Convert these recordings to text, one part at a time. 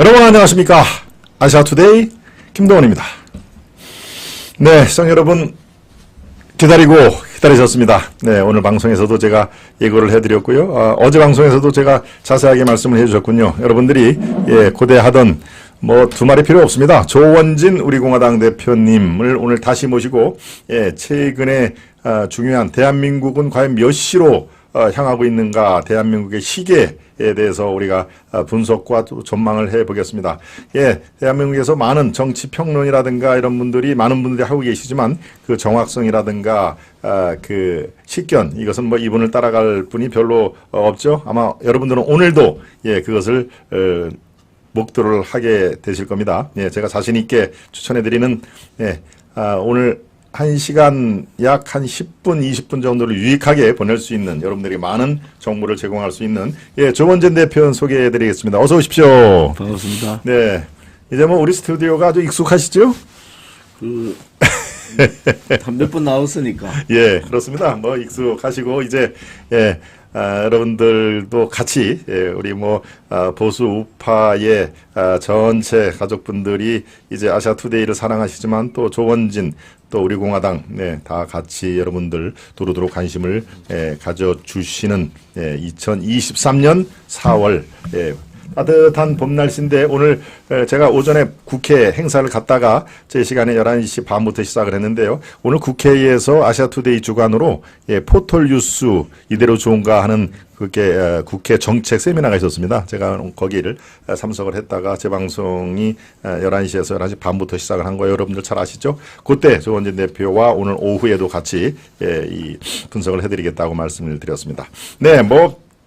여러분 안녕하십니까. 아시아투데이 김동원입니다. 네, 시청자 여러분 기다리셨습니다. 네, 오늘 방송에서도 제가 예고를 해드렸고요. 어제 방송에서도 제가 자세하게 말씀을 해주셨군요. 여러분들이 고대하던 두 말이 필요 없습니다. 조원진 우리공화당 대표님을 오늘 다시 모시고 최근에 중요한 대한민국은 과연 몇 시로 향하고 있는가, 대한민국의 시계에 대해서 우리가 분석과 전망을 해보겠습니다. 대한민국에서 많은 정치 평론이라든가 이런 분들이 많은 분들이 하고 계시지만 그 정확성이라든가 그 식견, 이것은 이분을 따라갈 분이 별로 없죠. 아마 여러분들은 오늘도 그것을 목도를 하게 되실 겁니다. 제가 자신 있게 추천해드리는 오늘 1시간 약 한 10분, 20분 정도를 유익하게 보낼 수 있는, 여러분들이 많은 정보를 제공할 수 있는 조원진 대표 소개해드리겠습니다. 어서 오십시오. 반갑습니다. 네, 이제 우리 스튜디오가 아주 익숙하시죠? 한 몇 번 나왔으니까. 그렇습니다. 익숙하시고 이제 여러분들도 같이 우리 보수 우파의 전체 가족분들이 이제 아시아투데이를 사랑하시지만 또 조원진 또 우리 공화당 다 같이 여러분들 두루두루 관심을 가져주시는 2023년 4월 따뜻한 봄 날씨인데, 오늘 제가 오전에 국회 행사를 갔다가 제 시간에 11시 반부터 시작을 했는데요. 오늘 국회에서 아시아투데이 주관으로 포털 뉴스 이대로 좋은가 하는 국회 정책 세미나가 있었습니다. 제가 거기를 참석을 했다가 제 방송이 11시에서 11시 반부터 시작을 한 거예요. 여러분들 잘 아시죠? 그때 조원진 대표와 오늘 오후에도 같이 이 분석을 해드리겠다고 말씀을 드렸습니다. 네,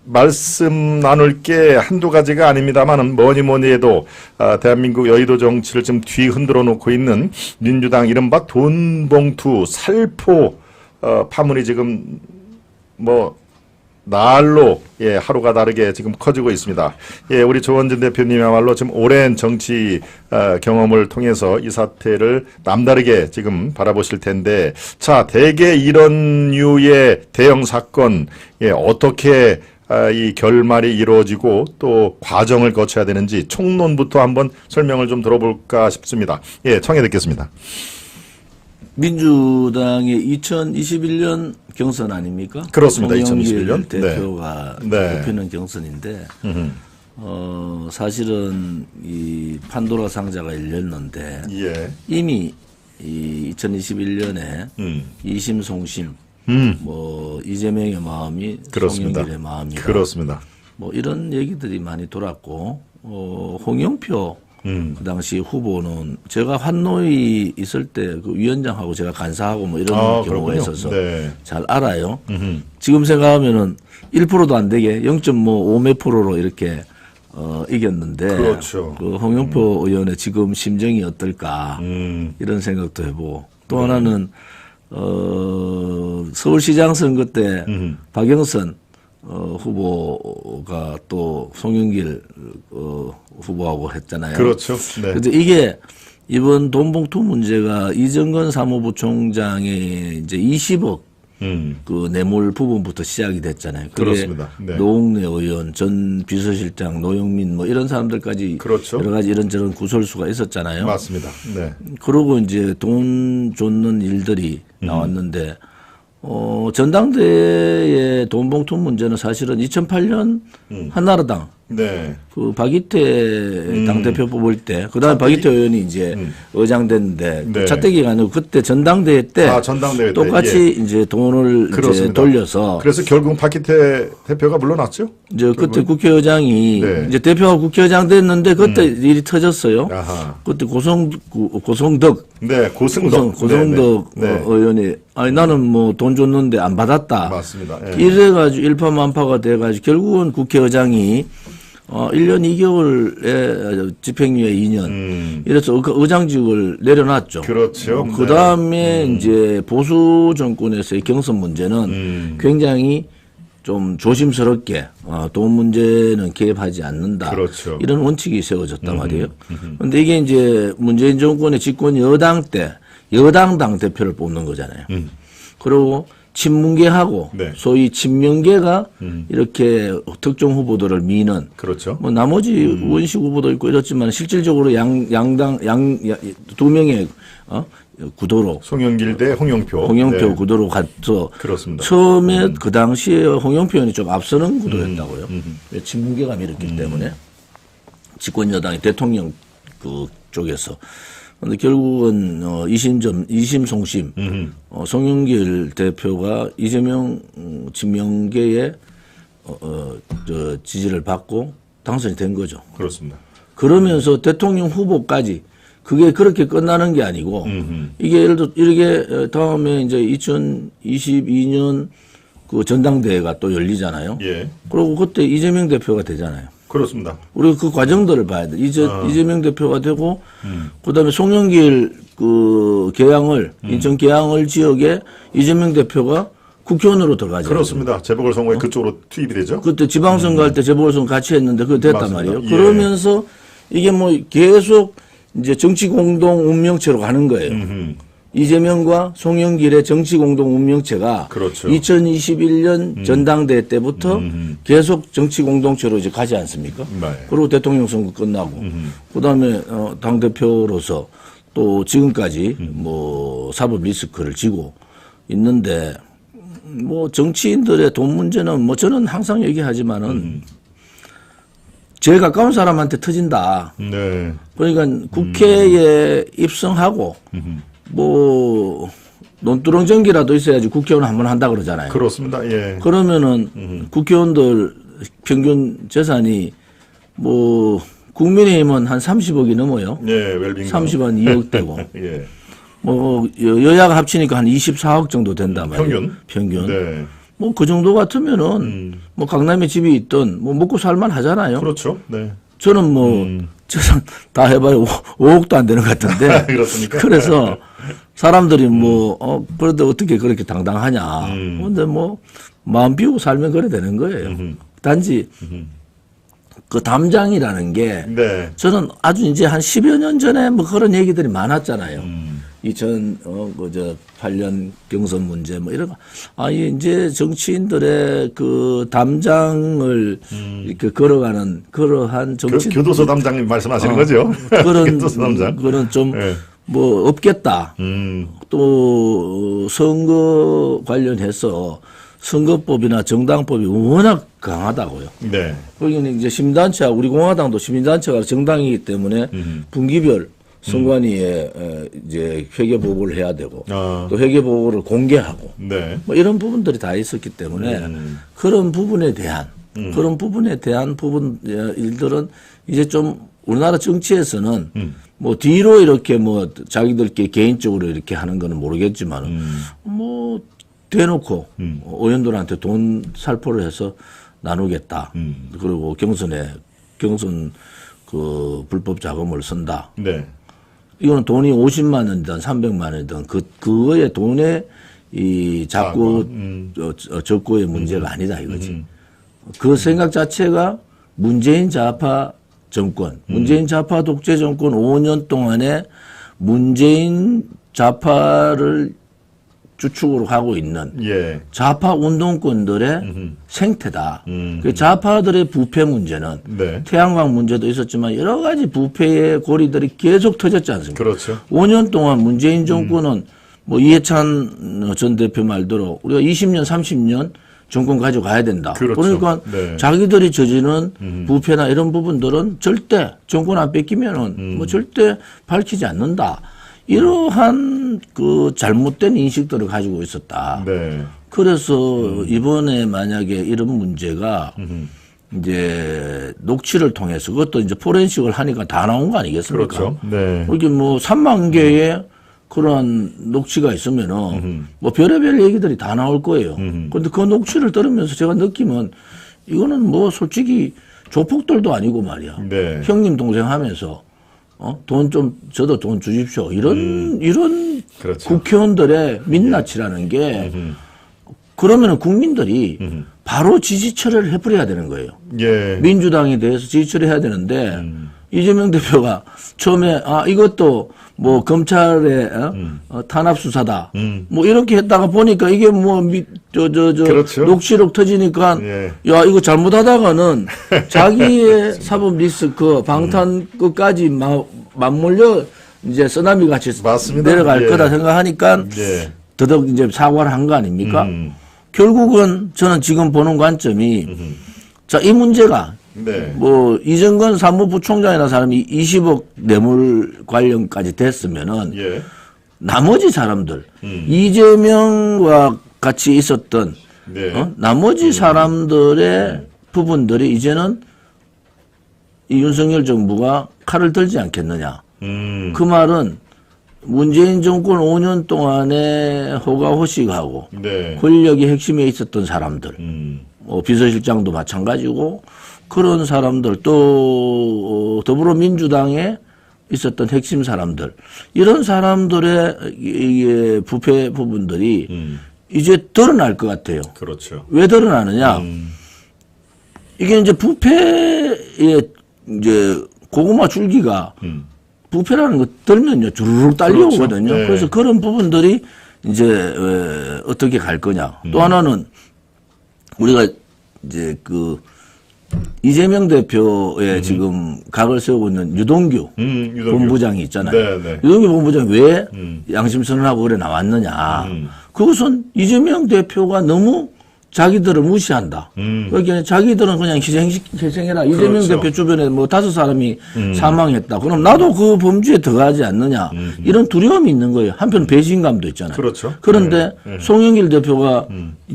말씀 나눌 게 한두 가지가 아닙니다만은 뭐니 해도 대한민국 여의도 정치를 좀 뒤흔들어 놓고 있는 민주당 이른바 돈봉투 살포 파문이 지금 날로 하루가 다르게 지금 커지고 있습니다. 우리 조원진 대표님이야말로 지금 오랜 정치 경험을 통해서 이 사태를 남다르게 지금 바라보실 텐데, 자, 대개 이런 류의 대형 사건 어떻게 이 결말이 이루어지고 또 과정을 거쳐야 되는지 총론부터 한번 설명을 좀 들어볼까 싶습니다. 청해 듣겠습니다. 민주당의 2021년 경선 아닙니까? 그렇습니다. 2021년 대표가 대표는 경선인데 사실은 이 판도라 상자가 열렸는데 이미 이 2021년에 이심송심 이재명의 마음이 송영길의 마음이다. 그렇습니다. 이런 얘기들이 많이 돌았고, 홍영표 그 당시 후보는 제가 환노위 있을 때 그 위원장하고 제가 간사하고 이런 경우가 그렇군요. 있어서 잘 알아요. 지금 생각하면은 1%도 안 되게 0.5몇 프로로 이렇게 이겼는데, 그렇죠. 그 홍영표 의원의 지금 심정이 어떨까 이런 생각도 해보고, 또 하나는 서울시장 선거 때 박영선 후보가 또 송영길 후보하고 했잖아요. 그렇죠. 그런데 이게 이번 돈봉투 문제가 이정건 사무부 총장의 이제 20억 그 뇌물 부분부터 시작이 됐잖아요. 그렇습니다. 노웅래 의원, 전 비서실장, 노영민 이런 사람들까지 그렇죠. 여러 가지 이런저런 구설수가 있었잖아요. 맞습니다. 그러고 이제 돈 줬는 일들이 나왔는데, 전당대회의 돈봉투 문제는 사실은 2008년 한나라당 그 박이태 당대표 뽑을 때, 그 다음에 박이태 의원이 이제 의장됐는데, 차떼기가 아니고 그때 전당대회 때 똑같이 이제 돈을 이제 돌려서. 그래서 결국 박이태 대표가 물러났죠? 이제 그때 국회의장이 이제 대표가 국회의장 됐는데 그때 일이 터졌어요. 그때 고성덕. 고성덕 의원이 나는 돈 줬는데 안 받았다. 맞습니다. 이래가지고 일파만파가 돼가지고 결국은 국회의장이 1년 2개월에 집행유예 2년. 이래서 의장직을 내려놨죠. 그렇죠. 그 다음에 이제 보수 정권에서의 경선 문제는 굉장히 좀 조심스럽게 돈 문제는 개입하지 않는다. 그렇죠. 이런 원칙이 세워졌단 말이에요. 그런데 이게 이제 문재인 정권의 집권 여당 때 여당 당 대표를 뽑는 거잖아요. 그리고 친문계하고 네. 소위 친명계가 이렇게 특정 후보들을 미는 그렇죠. 뭐 나머지 원식 후보도 있고 이렇지만 실질적으로 양당 두 명의 구도로 송영길 대 홍영표. 홍영표 네. 구도로 가서 그렇습니다. 처음에 그 당시에 홍영표 의원이 좀 앞서는 구도였다고요. 친문계가 밀었기 때문에 집권 여당이 대통령 그 쪽에서. 그런데 결국은 이심송심 송영길 대표가 이재명 친명계의 지지를 받고 당선이 된 거죠. 그렇습니다. 그러면서 대통령 후보까지 그게 그렇게 끝나는 게 아니고 이게 예를 들어 이렇게 다음에 이제 2022년 그 전당대회가 또 열리잖아요. 예. 그리고 그때 이재명 대표가 되잖아요. 그렇습니다. 우리가 그 과정들을 봐야 돼. 이재명 대표가 되고, 그 다음에 송영길 그 인천 계양을 지역에 이재명 대표가 국회의원으로 들어가죠. 그렇습니다. 재보궐선거에 그쪽으로 투입이 되죠. 그때 지방선거 할 때 재보궐선거 같이 했는데 그거 됐단 맞습니다. 말이에요. 예. 그러면서 이게 뭐 계속 이제 정치 공동 운명체로 가는 거예요. 이재명과 송영길의 정치 공동 운명체가 그렇죠. 2021년 전당대회 때부터 계속 정치 공동체로 이제 가지 않습니까? 네. 그리고 대통령 선거 끝나고 그다음에 당 대표로서 또 지금까지 뭐 사법 리스크를 지고 있는데 뭐 정치인들의 돈 문제는 뭐 저는 항상 얘기하지만은 제일 가까운 사람한테 터진다. 네. 그러니까 국회에 입성하고 뭐 논두렁 전기라도 있어야지 국회의원 한 번 한다 그러잖아요. 그렇습니다. 예. 그러면은 국회의원들 평균 재산이 뭐 국민의힘은 한 30억이 넘어요. 예, 웰빙. 30한 2억 되고. 예. 뭐 여야가 합치니까 한 24억 정도 된단 말이에요. 평균. 네. 뭐 그 정도 같으면은 뭐 강남에 집이 있든 뭐 먹고 살만 하잖아요. 그렇죠. 네. 저는 뭐 재산 다 해봐야 5억도 안 되는 것 같은데. 그렇습니까? 그래서 사람들이 뭐 그래도 어떻게 그렇게 당당하냐. 근데 뭐 마음 비우고 살면 그래 되는 거예요. 단지 그 담장이라는 게 네. 저는 아주 이제 한 10여 년 전에 뭐 그런 얘기들이 많았잖아요. 2008년 경선 문제 뭐 이런 거. 이제 정치인들의 그 담장을 이렇게 걸어가는 그러한 정치. 교도소 담장님 말씀하시는 거죠? 교도소 담장. 그런 좀 네. 뭐 없겠다. 또 선거 관련해서 선거법이나 정당법이 워낙 강하다고요. 네. 거기는 이제 시민단체와 우리 공화당도 시민단체가 정당이기 때문에 분기별 선관위에 이제 회계 보고를 해야 되고 또 회계 보고를 공개하고 네. 뭐 이런 부분들이 다 있었기 때문에 그런 부분에 대한 부분 일들은 이제 좀 우리나라 정치에서는 뭐 뒤로 이렇게 뭐 자기들끼리 개인적으로 이렇게 하는 거는 모르겠지만 뭐 대놓고 의원들한테 돈 살포를 해서 나누겠다. 그리고 경선 그 불법 자금을 쓴다. 네. 이거는 돈이 50만 원이든 300만 원이든 그거의 돈의 이 자꾸 적고의 문제가 아니다 이거지. 그 생각 자체가 문재인 좌파 정권, 문재인 좌파 독재 정권 5년 동안에 문재인 좌파를 주축으로 가고 있는 예. 좌파 운동권들의 생태다. 그 좌파들의 부패 문제는 네. 태양광 문제도 있었지만 여러 가지 부패의 고리들이 계속 터졌지 않습니까? 그렇죠. 5년 동안 문재인 정권은 뭐 이해찬 전 대표 말대로 우리가 20년, 30년 정권 가져가야 된다. 그렇죠. 그러니까 네. 자기들이 저지른 부패나 이런 부분들은 절대 정권 안 뺏기면은 뭐 절대 밝히지 않는다. 이러한 그 잘못된 인식들을 가지고 있었다. 네. 그래서 이번에 만약에 이런 문제가 이제 녹취를 통해서 그것도 이제 포렌식을 하니까 다 나온 거 아니겠습니까? 그렇죠. 네. 이게 뭐 3만 개의 그런 녹취가 있으면은 뭐 별의별 얘기들이 다 나올 거예요. 그런데 그 녹취를 들으면서 제가 느끼면 이거는 뭐 솔직히 조폭들도 아니고 말이야. 네. 형님 동생 하면서 돈 좀 저도 돈 주십시오. 이런 그렇죠. 국회의원들의 민낯이라는 게 그러면은 국민들이 바로 지지 처리를 해버려야 되는 거예요. 예. 민주당에 대해서 지지 처리해야 되는데 이재명 대표가 처음에 이것도 뭐 검찰의 탄압 수사다. 뭐 이렇게 했다가 보니까 이게 뭐 그렇죠. 녹취록 터지니까 예. 야 이거 잘못하다가는 자기의 사법 리스크 방탄 끝까지 맞물려 이제 쓰나미 같이 맞습니다. 내려갈 예. 거다 생각하니까 예. 더더욱 이제 사과를 한 거 아닙니까? 결국은 저는 지금 보는 관점이 자, 이 문제가 네. 뭐 이정건 사무부총장이라는 사람이 20억 뇌물 관련까지 됐으면은 예. 나머지 사람들 이재명과 같이 있었던 네. 나머지 사람들의 부분들이 이제는 이 윤석열 정부가 칼을 들지 않겠느냐. 그 말은 문재인 정권 5년 동안에 호가호식하고 네. 권력의 핵심에 있었던 사람들, 뭐 비서실장도 마찬가지고 그런 사람들 또 더불어민주당에 있었던 핵심 사람들 이런 사람들의 이게 부패 부분들이 이제 드러날 것 같아요. 그렇죠. 왜 드러나느냐? 이게 이제 부패의 이제 고구마 줄기가 부패라는 거 들면요 주르륵 딸려오거든요. 그렇죠. 네. 그래서 그런 부분들이 이제 어떻게 갈 거냐. 또 하나는 우리가 이제 그 이재명 대표의 지금 각을 세우고 있는 유동규 본부장이 있잖아요. 네, 네. 유동규 본부장이 왜 양심선언하고 그래 나왔느냐. 그것은 이재명 대표가 너무 자기들을 무시한다. 그러니까 자기들은 그냥 희생해라. 이재명 그렇죠. 대표 주변에 뭐 5사람이 사망했다. 그럼 나도 그 범주에 들어가지 않느냐. 이런 두려움이 있는 거예요. 한편 배신감도 있잖아요. 그렇죠. 그런데 네. 송영길 대표가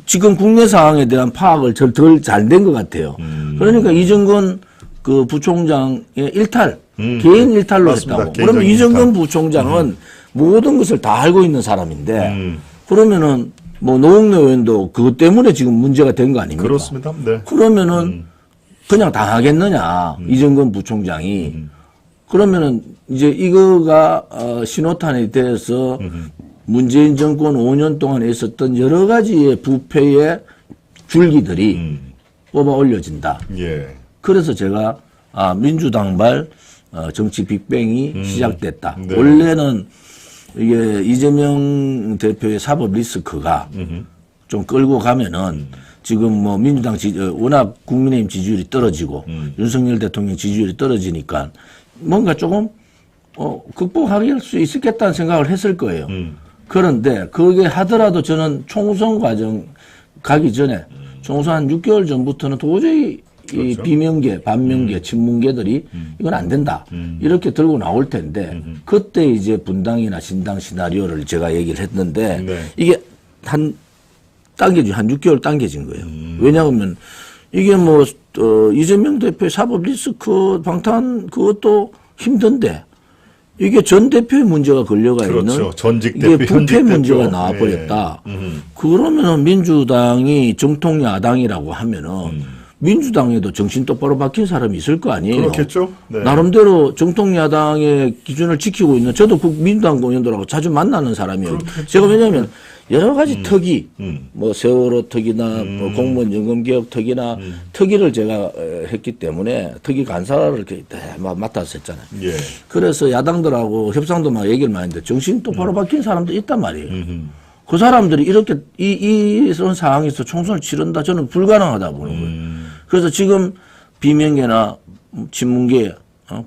지금 국내 상황에 대한 파악을 덜 잘 된 것 같아요. 그러니까 이정건 그 부총장의 일탈, 개인 일탈로 맞습니다. 했다고. 그러면 개인적인 이정건 일탈. 부총장은 모든 것을 다 알고 있는 사람인데 그러면은 뭐 노웅래 의원도 그것 때문에 지금 문제가 된 거 아닙니까? 그렇습니다. 네. 그러면은 그냥 당하겠느냐 이정건 부총장이 그러면은 이제 이거가 신호탄이 돼서 문재인 정권 5년 동안에 있었던 여러 가지의 부패의 줄기들이 뽑아 올려진다. 예. 그래서 제가 민주당발 정치 빅뱅이 시작됐다. 네. 원래는 이게 이재명 대표의 사법 리스크가 좀 끌고 가면은 지금 뭐 민주당 워낙 국민의힘 지지율이 떨어지고 윤석열 대통령 지지율이 떨어지니까 뭔가 조금 극복할 수 있겠다는 생각을 했을 거예요. 그런데 그게 하더라도 저는 총선 과정 가기 전에 총선 한 6개월 전부터는 도저히 이 비명계, 반명계, 친문계들이 이건 안 된다. 이렇게 들고 나올 텐데 그때 이제 분당이나 신당 시나리오를 제가 얘기를 했는데 네. 이게 한 6개월 당겨진 거예요. 왜냐하면 이게 뭐 이재명 대표의 사법 리스크 방탄 그것도 힘든데 이게 전 대표의 문제가 걸려가 그렇죠. 있는 전직 이게 대표, 부패 현직 문제가 대표. 나와버렸다. 그러면은 민주당이 정통 야당이라고 하면은 민주당에도 정신 똑바로 박힌 사람이 있을 거 아니에요. 그렇겠죠. 네. 나름대로 정통 야당의 기준을 지키고 있는 저도 민주당 의원들하고 자주 만나는 사람이에요. 제가 왜냐하면 여러 가지 특위, 뭐 세월호 특위나 뭐 공무원 연금 개혁 특위나 특위를 제가 했기 때문에 특위 간사를 이렇게 맡아서 했잖아요. 예. 그래서 야당들하고 협상도 막 얘기를 많이 했는데 정신 똑바로 박힌 사람도 있단 말이에요. 그 사람들이 이렇게 이런 상황에서 총선을 치른다 저는 불가능하다 보는 거예요. 그래서 지금 비명계나 친문계,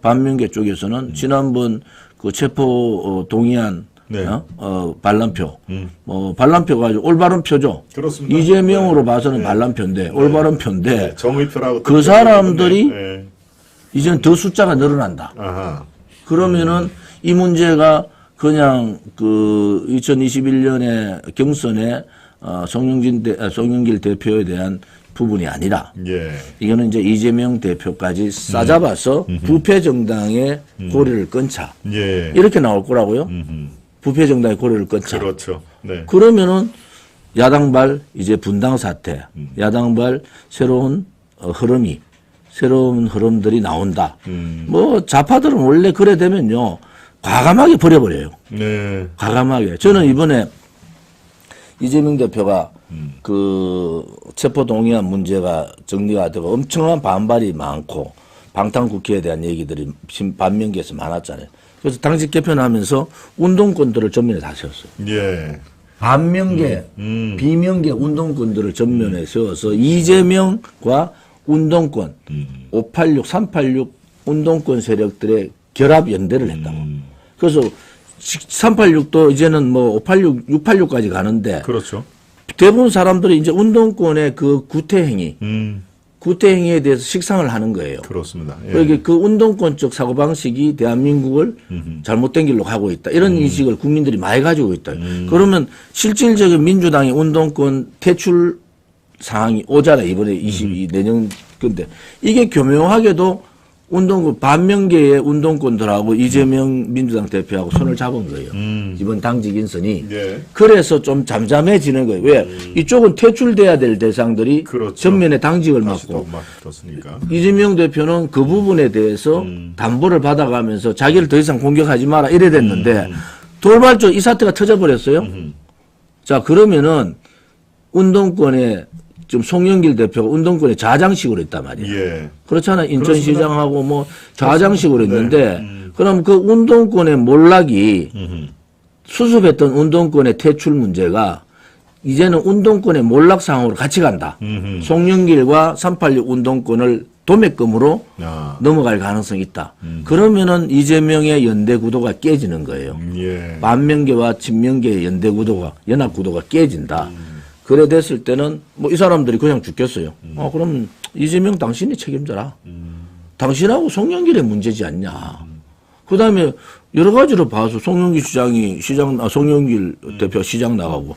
반명계 쪽에서는 지난번 그 체포 동의안 네. 반란표, 반란표가 아주 올바른 표죠. 그렇습니다. 이재명으로 봐서는 반란표인데 올바른 표인데 네. 정의표라고 그 사람들이 네. 이제는 더 숫자가 늘어난다. 아하. 그러면은 이 문제가 그냥 그 2021년에 경선에 송영길 대표에 대한 부분이 아니라 예. 이거는 이제 이재명 대표까지 싸잡아서 부패 정당의 고리를 끊자. 예. 이렇게 나올 거라고요. 부패 정당의 고리를 끊자. 그렇죠. 네. 그러면은 야당발 이제 분당 사태, 야당발 새로운 새로운 흐름들이 나온다. 뭐 좌파들은 원래 그래 되면요 과감하게 버려버려요. 네. 과감하게. 저는 이번에 이재명 대표가 그 체포 동의안 문제가 정리가 되고 엄청난 반발이 많고 방탄국회에 대한 얘기들이 반면교에서 많았잖아요. 그래서 당시 개편하면서 운동권들을 전면에 다 세웠어요. 예. 반면계, 비면계 운동권들을 전면에 세워서 이재명과 운동권, 586, 386 운동권 세력들의 결합 연대를 했다고. 그래서 386도 이제는 뭐 586, 686까지 가는데 그렇죠. 대부분 사람들이 이제 운동권의 그 구태행위, 구태행위에 대해서 식상을 하는 거예요. 그렇습니다. 예. 그러니까 그 운동권적 사고방식이 대한민국을 잘못된 길로 가고 있다. 이런 인식을 국민들이 많이 가지고 있다. 그러면 실질적인 민주당의 운동권 퇴출 상황이 오잖아요. 이번에 22내년. 근데 이게 교묘하게도 운동권, 반면계의 운동권들하고 이재명 민주당 대표하고 손을 잡은 거예요. 이번 당직 인선이. 예. 그래서 좀 잠잠해지는 거예요. 왜? 이쪽은 퇴출돼야 될 대상들이 그렇죠. 전면에 당직을 다시 맡고 또 맡았으니까. 이재명 대표는 그 부분에 대해서 담보를 받아가면서 자기를 더 이상 공격하지 마라 이래 됐는데 돌발적 이 사태가 터져버렸어요. 자, 그러면은 운동권에 지금 송영길 대표가 운동권에 좌장식으로 했단 말이에요. 예. 그렇잖아요. 인천시장하고 뭐 좌장식으로 그렇습니다. 했는데 그럼 그 운동권의 몰락이 수습했던 운동권의 퇴출 문제가 이제는 운동권의 몰락 상황으로 같이 간다. 송영길과 386 운동권을 도매금으로 넘어갈 가능성이 있다. 그러면은 이재명의 연대 구도가 깨지는 거예요. 예. 반면계와 친명계의 연대 구도가, 연합 구도가 깨진다. 그래 됐을 때는 뭐 이 사람들이 그냥 죽겠어요. 그럼 이재명 당신이 책임져라. 당신하고 송영길의 문제지 않냐. 그 다음에 여러 가지로 봐서 송영길 시장이 송영길 대표 시장 나가고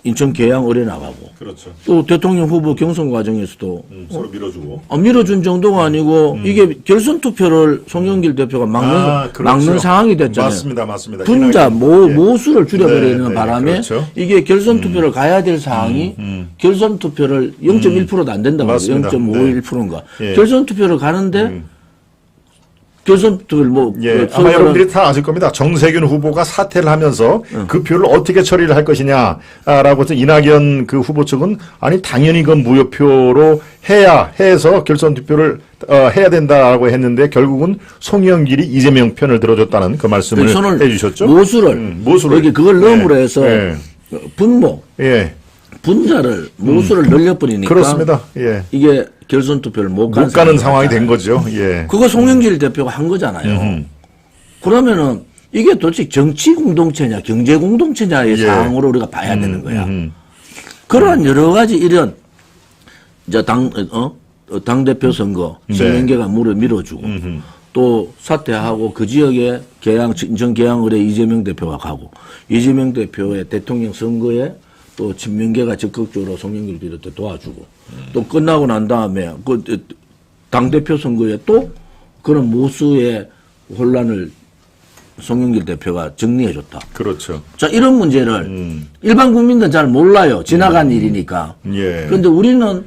인천 계양 의뢰 나가고. 그렇죠. 또 대통령 후보 경선 과정에서도 서로 밀어주고. 밀어준 정도가 아니고 이게 결선 투표를 송영길 대표가 막는 그렇죠. 막는 상황이 됐잖아요. 맞습니다. 분자 모수를 네, 줄여버리는 바람에 그렇죠. 이게 결선 투표를 가야 될 상황이 결선 투표를 0.1%도 안 된다고 해요. 맞습니다. 0.51%인가. 예. 결선 투표를 가는데 결선 투표를 뭐 예, 아마 여러분들이 다 아실 겁니다. 정세균 후보가 사퇴를 하면서 그 표를 어떻게 처리를 할 것이냐라고 해서 이낙연 그 후보 측은 아니 당연히 그건 무효표로 해서 결선 투표를 해야 된다라고 했는데 결국은 송영길이 이재명 편을 들어줬다는 그 말씀을 해주셨죠. 모수를 여기 그걸 넣음으로 해서 분모 분자를 모수를 늘려버리니까 그렇습니다. 예. 이게 결선 투표를 못 가는 상황이 된 거죠. 예. 그거 송영길 대표가 한 거잖아요. 그러면은 이게 도대체 정치 공동체냐 경제 공동체냐의 상황으로 우리가 봐야 되는 거야. 그러한 여러 가지 이런 이제 당 대표 선거 송영길가 밀어주고 또 사퇴하고 그 지역에 인천 계양을에 이재명 대표가 가고 이재명 대표의 대통령 선거에 또 친명계가 적극적으로 송영길 비롯해 도와주고 또 끝나고 난 다음에 그 당대표 선거에 또 그런 모수의 혼란을 송영길 대표가 정리해줬다. 그렇죠. 자, 이런 문제를 일반 국민들은 잘 몰라요. 지나간 일이니까. 예. 그런데 우리는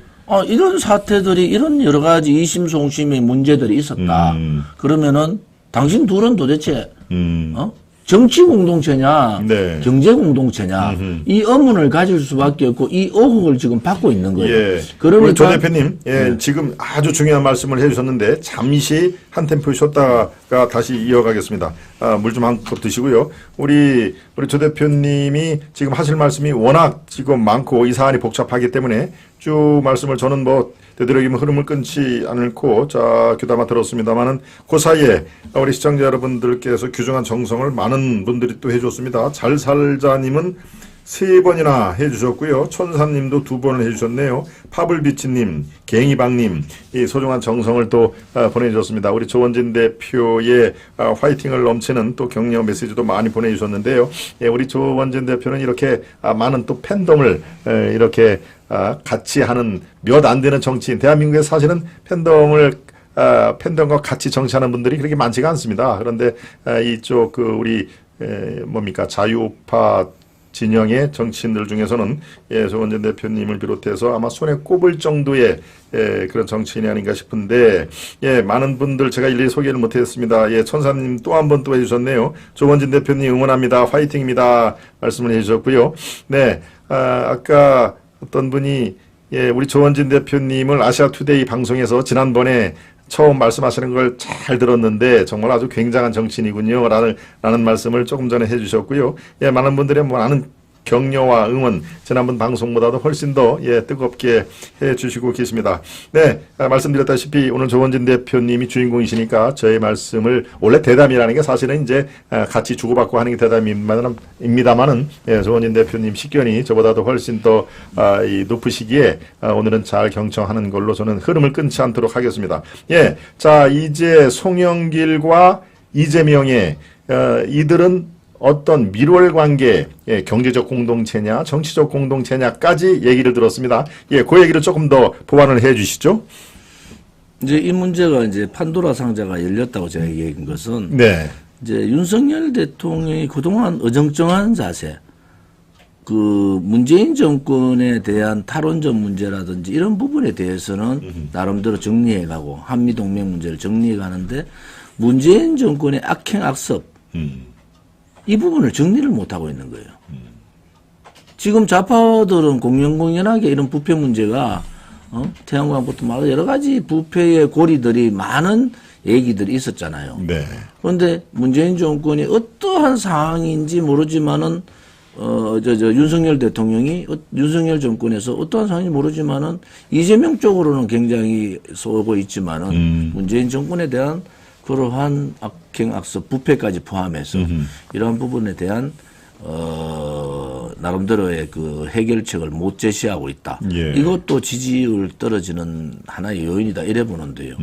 이런 사태들이 이런 여러 가지 이심송심의 문제들이 있었다. 그러면은 당신 둘은 도대체 정치 공동체냐, 경제 공동체냐, 이 의문을 가질 수밖에 없고 이 의혹을 지금 받고 있는 거예요. 예. 그러니까 조 대표님, 지금 아주 중요한 말씀을 해주셨는데 잠시 한 템포 쉬었다가 다시 이어가겠습니다. 물 좀 한 컵 드시고요. 우리 조 대표님이 지금 하실 말씀이 워낙 지금 많고 이 사안이 복잡하기 때문에 쭉 말씀을 저는 뭐 되도록이면 흐름을 끊지 않고 자 귀담아 들었습니다만은 그 사이에 우리 시청자 여러분들께서 귀중한 정성을 많은 분들이 또 해줬습니다. 잘 살자님은 3번이나 해주셨고요. 천사님도 2번을 해주셨네요. 파블비치님, 갱이방님 이 소중한 정성을 또 보내주셨습니다. 우리 조원진 대표의 화이팅을 넘치는 또 격려 메시지도 많이 보내주셨는데요. 우리 조원진 대표는 이렇게 많은 또 팬덤을 이렇게 같이 하는 몇 안 되는 정치인, 대한민국에 사실은 팬덤과 같이 정치하는 분들이 그렇게 많지가 않습니다. 그런데 이쪽 우리 뭡니까 자유파 진영의 정치인들 중에서는 조원진 대표님을 비롯해서 아마 손에 꼽을 정도의 그런 정치인이 아닌가 싶은데 많은 분들 제가 일일이 소개를 못했습니다. 천사님 또 한 번 또 해주셨네요. 조원진 대표님 응원합니다. 화이팅입니다. 말씀을 해주셨고요. 네, 아까 어떤 분이 우리 조원진 대표님을 아시아투데이 방송에서 지난번에 처음 말씀하시는 걸 잘 들었는데 정말 아주 굉장한 정치인이군요. 라는 말씀을 조금 전에 해주셨고요. 예, 많은 분들의 많은 격려와 응원 지난번 방송보다도 훨씬 더 뜨겁게 해주시고 계십니다. 네, 말씀드렸다시피 오늘 조원진 대표님이 주인공이시니까 저의 말씀을 원래 대담이라는 게 사실은 이제 같이 주고받고 하는 게 대담입니다만은 조원진 대표님 식견이 저보다도 훨씬 더 높으시기에 오늘은 잘 경청하는 걸로 저는 흐름을 끊지 않도록 하겠습니다. 예, 자 이제 송영길과 이재명의 이들은 어떤 밀월관계, 경제적 공동체냐, 정치적 공동체냐까지 얘기를 들었습니다. 예, 그 얘기를 조금 더 보완을 해 주시죠. 이제 이 문제가 이제 판도라 상자가 열렸다고 제가 얘기한 것은 네. 이제 윤석열 대통령이 그동안 어정쩡한 자세, 그 문재인 정권에 대한 탈원전 문제라든지 이런 부분에 대해서는 나름대로 정리해가고 한미동맹 문제를 정리해가는데 문재인 정권의 악행악섭 이 부분을 정리를 못하고 있는 거예요. 지금 좌파들은 공연공연하게 이런 부패 문제가 태양광부터 막 여러 가지 부패의 고리들이 많은 얘기들이 있었잖아요. 네. 그런데 문재인 정권이 어떠한 상황인지 모르지만은 윤석열 대통령이 윤석열 정권에서 어떠한 상황인지 모르지만은 이재명 쪽으로는 굉장히 쏘고 있지만은 문재인 정권에 대한 그러한 악행악섭 부패까지 포함해서 이러한 부분에 대한 나름대로의 그 해결책을 못 제시하고 있다. 예. 이것도 지지율 떨어지는 하나의 요인이다 이래 보는데요.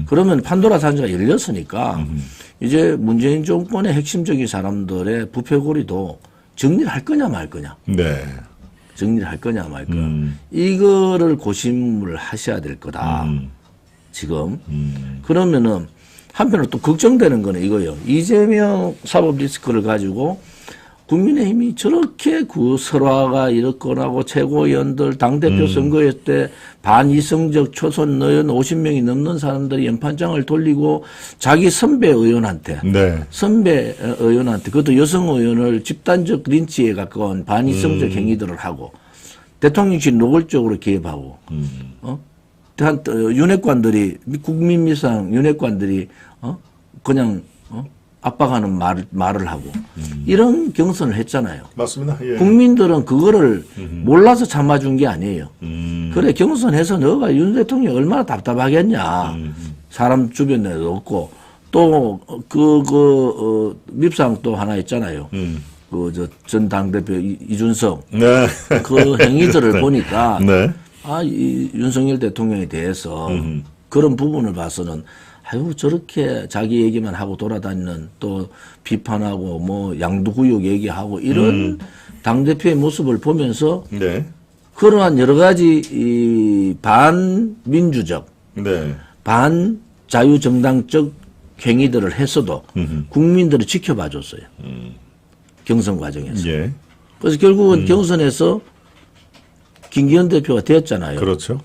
그러면 판도라 상자가 열렸으니까 이제 문재인 정권의 핵심적인 사람들의 부패고리도 정리를 할 거냐 말 거냐. 네. 정리를 할 거냐 말 거냐. 이거를 고심을 하셔야 될 거다. 지금. 그러면은 한편으로 또 걱정되는 거는 이거예요. 이재명 사법 리스크를 가지고 국민의힘이 저렇게 그 설화가 일어나고 최고위원들 당대표 선거회 때 반이성적 초선 의원 50명이 넘는 사람들이 연판장을 돌리고 자기 선배 의원한테 네. 선배 의원한테 그것도 여성 의원을 집단적 린치에 가까운 반이성적 행위들을 하고 대통령실 노골적으로 개입하고 윤핵관들이 국민미상 윤핵관들이 그냥 압박하는 말을 하고 이런 경선을 했잖아요. 맞습니다. 예. 국민들은 그거를 몰라서 참아준 게 아니에요. 그래 경선해서 너가 윤 대통령이 얼마나 답답하겠냐. 사람 주변에 없고 또 밉상 또 하나 있잖아요. 전 당대표 이준석 네. 그 행위들을 네. 보니까 네. 이 윤석열 대통령에 대해서 그런 부분을 봐서는 아유 저렇게 자기 얘기만 하고 돌아다니는 또 비판하고 뭐 양두구역 얘기하고 이런 당대표의 모습을 보면서 네. 그러한 여러 가지 이 반민주적 네. 반자유정당적 행위들을 했어도 국민들을 지켜봐 줬어요. 경선 과정에서. 예. 그래서 결국은 경선에서 김기현 대표가 되었잖아요. 그렇죠.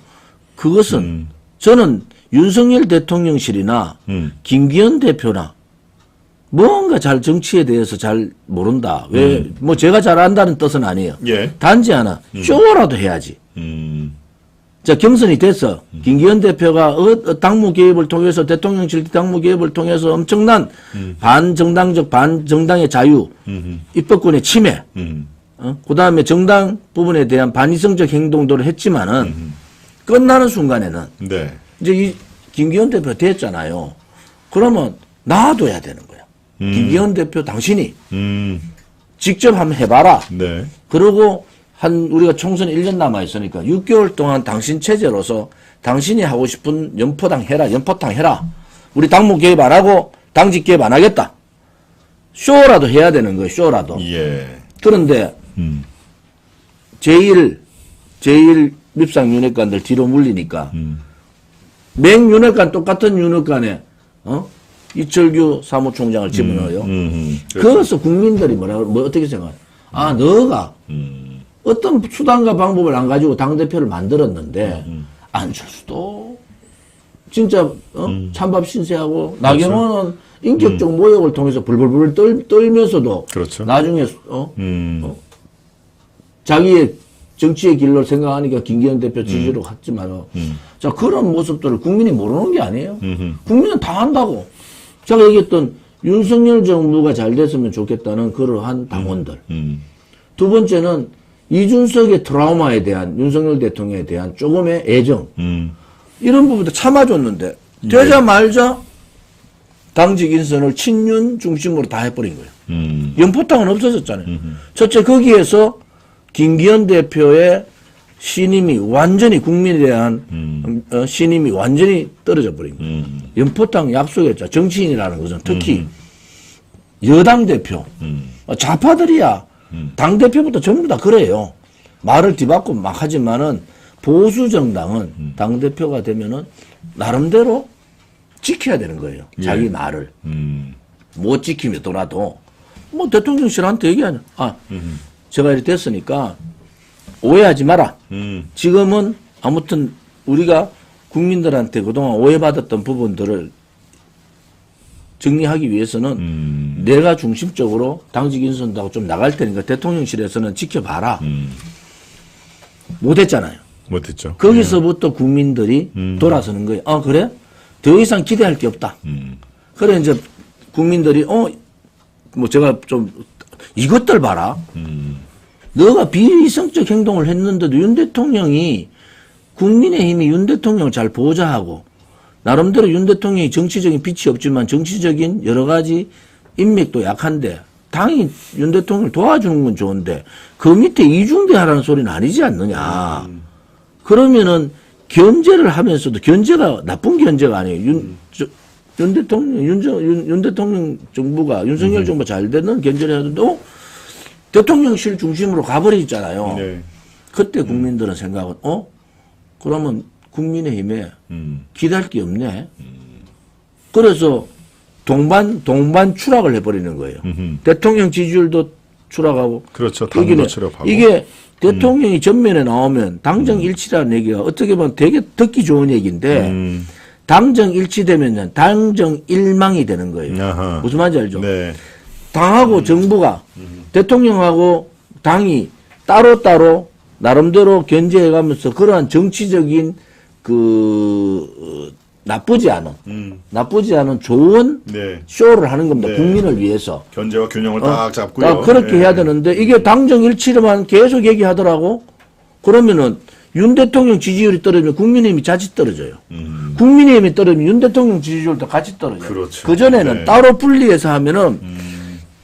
그것은 저는 윤석열 대통령실이나 김기현 대표나 뭔가 잘 정치에 대해서 잘 모른다. 왜, 뭐 제가 잘 안다는 뜻은 아니에요. 예. 단지 하나, 쇼라도 해야지. 자, 경선이 됐어. 김기현 대표가 당무 개입을 통해서 대통령실 당무 개입을 통해서 엄청난 반정당적 반정당의 자유, 입법권의 침해, 그 다음에 정당 부분에 대한 반이성적 행동들을 했지만은 끝나는 순간에는 네. 이제 이 김기현 대표 됐잖아요. 그러면 놔둬야 되는 거야. 김기현 대표 당신이 직접 한번 해봐라. 네. 그러고 우리가 총선 1년 남아있으니까 6개월 동안 당신 체제로서 당신이 하고 싶은 연포당 해라. 우리 당무 개입 안 하고 당직 개입 안 하겠다. 쇼라도 해야 되는 거예요. 쇼라도. 예. 그런데 제일 밉상 윤핵관들 뒤로 물리니까 맹윤핵관 똑같은 윤핵관에 이철규 사무총장을 집어넣어요. 그래서 국민들이 뭐 어떻게 생각해요? 아 너가 어떤 수단과 방법을 안 가지고 당대표를 만들었는데 안철수도 진짜 찬밥 신세하고 나경원은 인격적 모욕을 통해서 불불불 떨면서도 그렇죠. 나중에 자기의 정치의 길로 생각하니까 김기현 대표 지지로 갔지만, 자, 그런 모습들을 국민이 모르는 게 아니에요. 국민은 다 안다고. 제가 얘기했던 윤석열 정부가 잘 됐으면 좋겠다는 그러한 당원들. 두 번째는 이준석의 트라우마에 대한 윤석열 대통령에 대한 조금의 애정. 이런 부분도 참아줬는데, 되자말자 당직 인선을 친윤 중심으로 다 해버린 거예요. 연포탕은 없어졌잖아요. 첫째, 거기에서 김기현 대표의 신임이 완전히 국민에 대한 신임이 완전히 떨어져 버린 거예요. 연포탕 약속했죠. 정치인이라는 것은 특히 여당 대표, 좌파들이야 당 대표부터 전부 다 그래요. 말을 뒤바꾸고 막 하지만은 보수 정당은 당 대표가 되면은 나름대로 지켜야 되는 거예요. 자기 말을 못 지키더라도 뭐 대통령실한테 얘기하냐. 제가 이렇게 됐으니까 오해하지 마라. 지금은 아무튼 우리가 국민들한테 그동안 오해받았던 부분들을 정리하기 위해서는 내가 중심적으로 당직 인선도 하고 좀 나갈 테니까 대통령실에서는 지켜봐라. 못했잖아요. 못했죠. 거기서부터 국민들이 돌아서는 거예요. 그래? 더 이상 기대할 게 없다. 그래 이제 국민들이 뭐 제가 좀 이것들 봐라. 너가 비이성적 행동을 했는데도 윤 대통령이 국민의힘이 윤 대통령을 잘 보좌하고 나름대로 윤 대통령이 정치적인 빛이 없지만 정치적인 여러 가지 인맥도 약한데 당이 윤 대통령을 도와주는 건 좋은데 그 밑에 이중대하라는 소리는 아니지 않느냐. 그러면은 견제를 하면서도 견제가 나쁜 견제가 아니에요. 윤 대통령 정부가 윤석열 정부가 잘 되는 견제를 해도 대통령실 중심으로 가버리잖아요. 네. 그때 국민들은 생각은 그러면 국민의힘에 기대할 게 없네. 그래서 동반 추락을 해버리는 거예요. 대통령 지지율도 추락하고. 그렇죠. 당도 추락하고. 이게 대통령이 전면에 나오면 당정 일치라는 얘기가 어떻게 보면 되게 듣기 좋은 얘기인데 당정 일치되면 당정 일망이 되는 거예요. 아하. 무슨 말인지 알죠? 네. 당하고 정부가 대통령하고 당이 따로따로 나름대로 견제해가면서 그러한 정치적인 나쁘지 않은 좋은 네. 쇼를 하는 겁니다. 네. 국민을 위해서. 견제와 균형을 딱 잡고요. 그렇게 네. 해야 되는데 이게 당정 일치로만 계속 얘기하더라고. 그러면은 윤 대통령 지지율이 떨어지면 국민의힘이 자칫 떨어져요. 국민의힘이 떨어지면 윤 대통령 지지율도 같이 떨어져요. 그렇죠. 그전에는 네. 따로 분리해서 하면은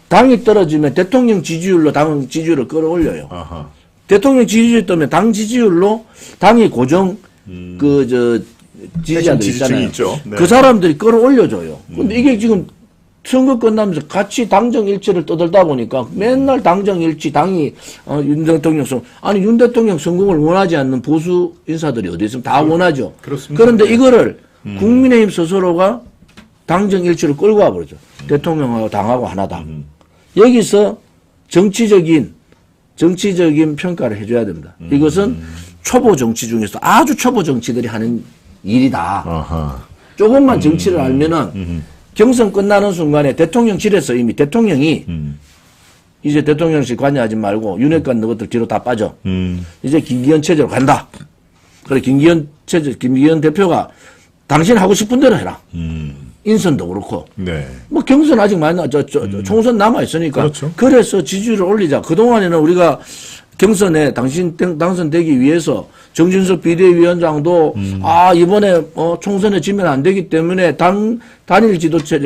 당이 떨어지면 대통령 지지율로 당 지지율을 끌어올려요. 아하. 대통령 지지율이 뜨면 당 지지율로 당이 고정 지지자들 있잖아요. 네. 그 사람들이 끌어올려줘요. 근데 이게 지금 선거 끝나면서 같이 당정 일치를 떠들다 보니까 맨날 당정 일치, 당이 윤 대통령 윤 대통령 성공을 원하지 않는 보수 인사들이 어디 있으면 다 원하죠. 그렇습니다. 그런데 이거를 국민의힘 스스로가 당정 일치를 끌고 와버리죠. 대통령하고 당하고 하나다. 여기서 정치적인 평가를 해줘야 됩니다. 이것은 초보 정치 중에서 아주 초보 정치들이 하는 일이다. 아하. 조금만 정치를 알면은 경선 끝나는 순간에 대통령실에서 이미 대통령이 이제 대통령실 관여하지 말고 윤핵관 너것들 뒤로 다 빠져. 이제 김기현 체제로 간다. 그래 김기현 대표가 당신 하고 싶은 대로 해라. 인선도 그렇고. 네. 뭐 경선 아직 많이 총선 남아 있으니까. 그렇죠. 그래서 지지율을 올리자. 그동안에는 우리가 경선에 당신 당선되기 위해서 정진석 비대위원장도 이번에 총선에 지면 안 되기 때문에 단일 지도체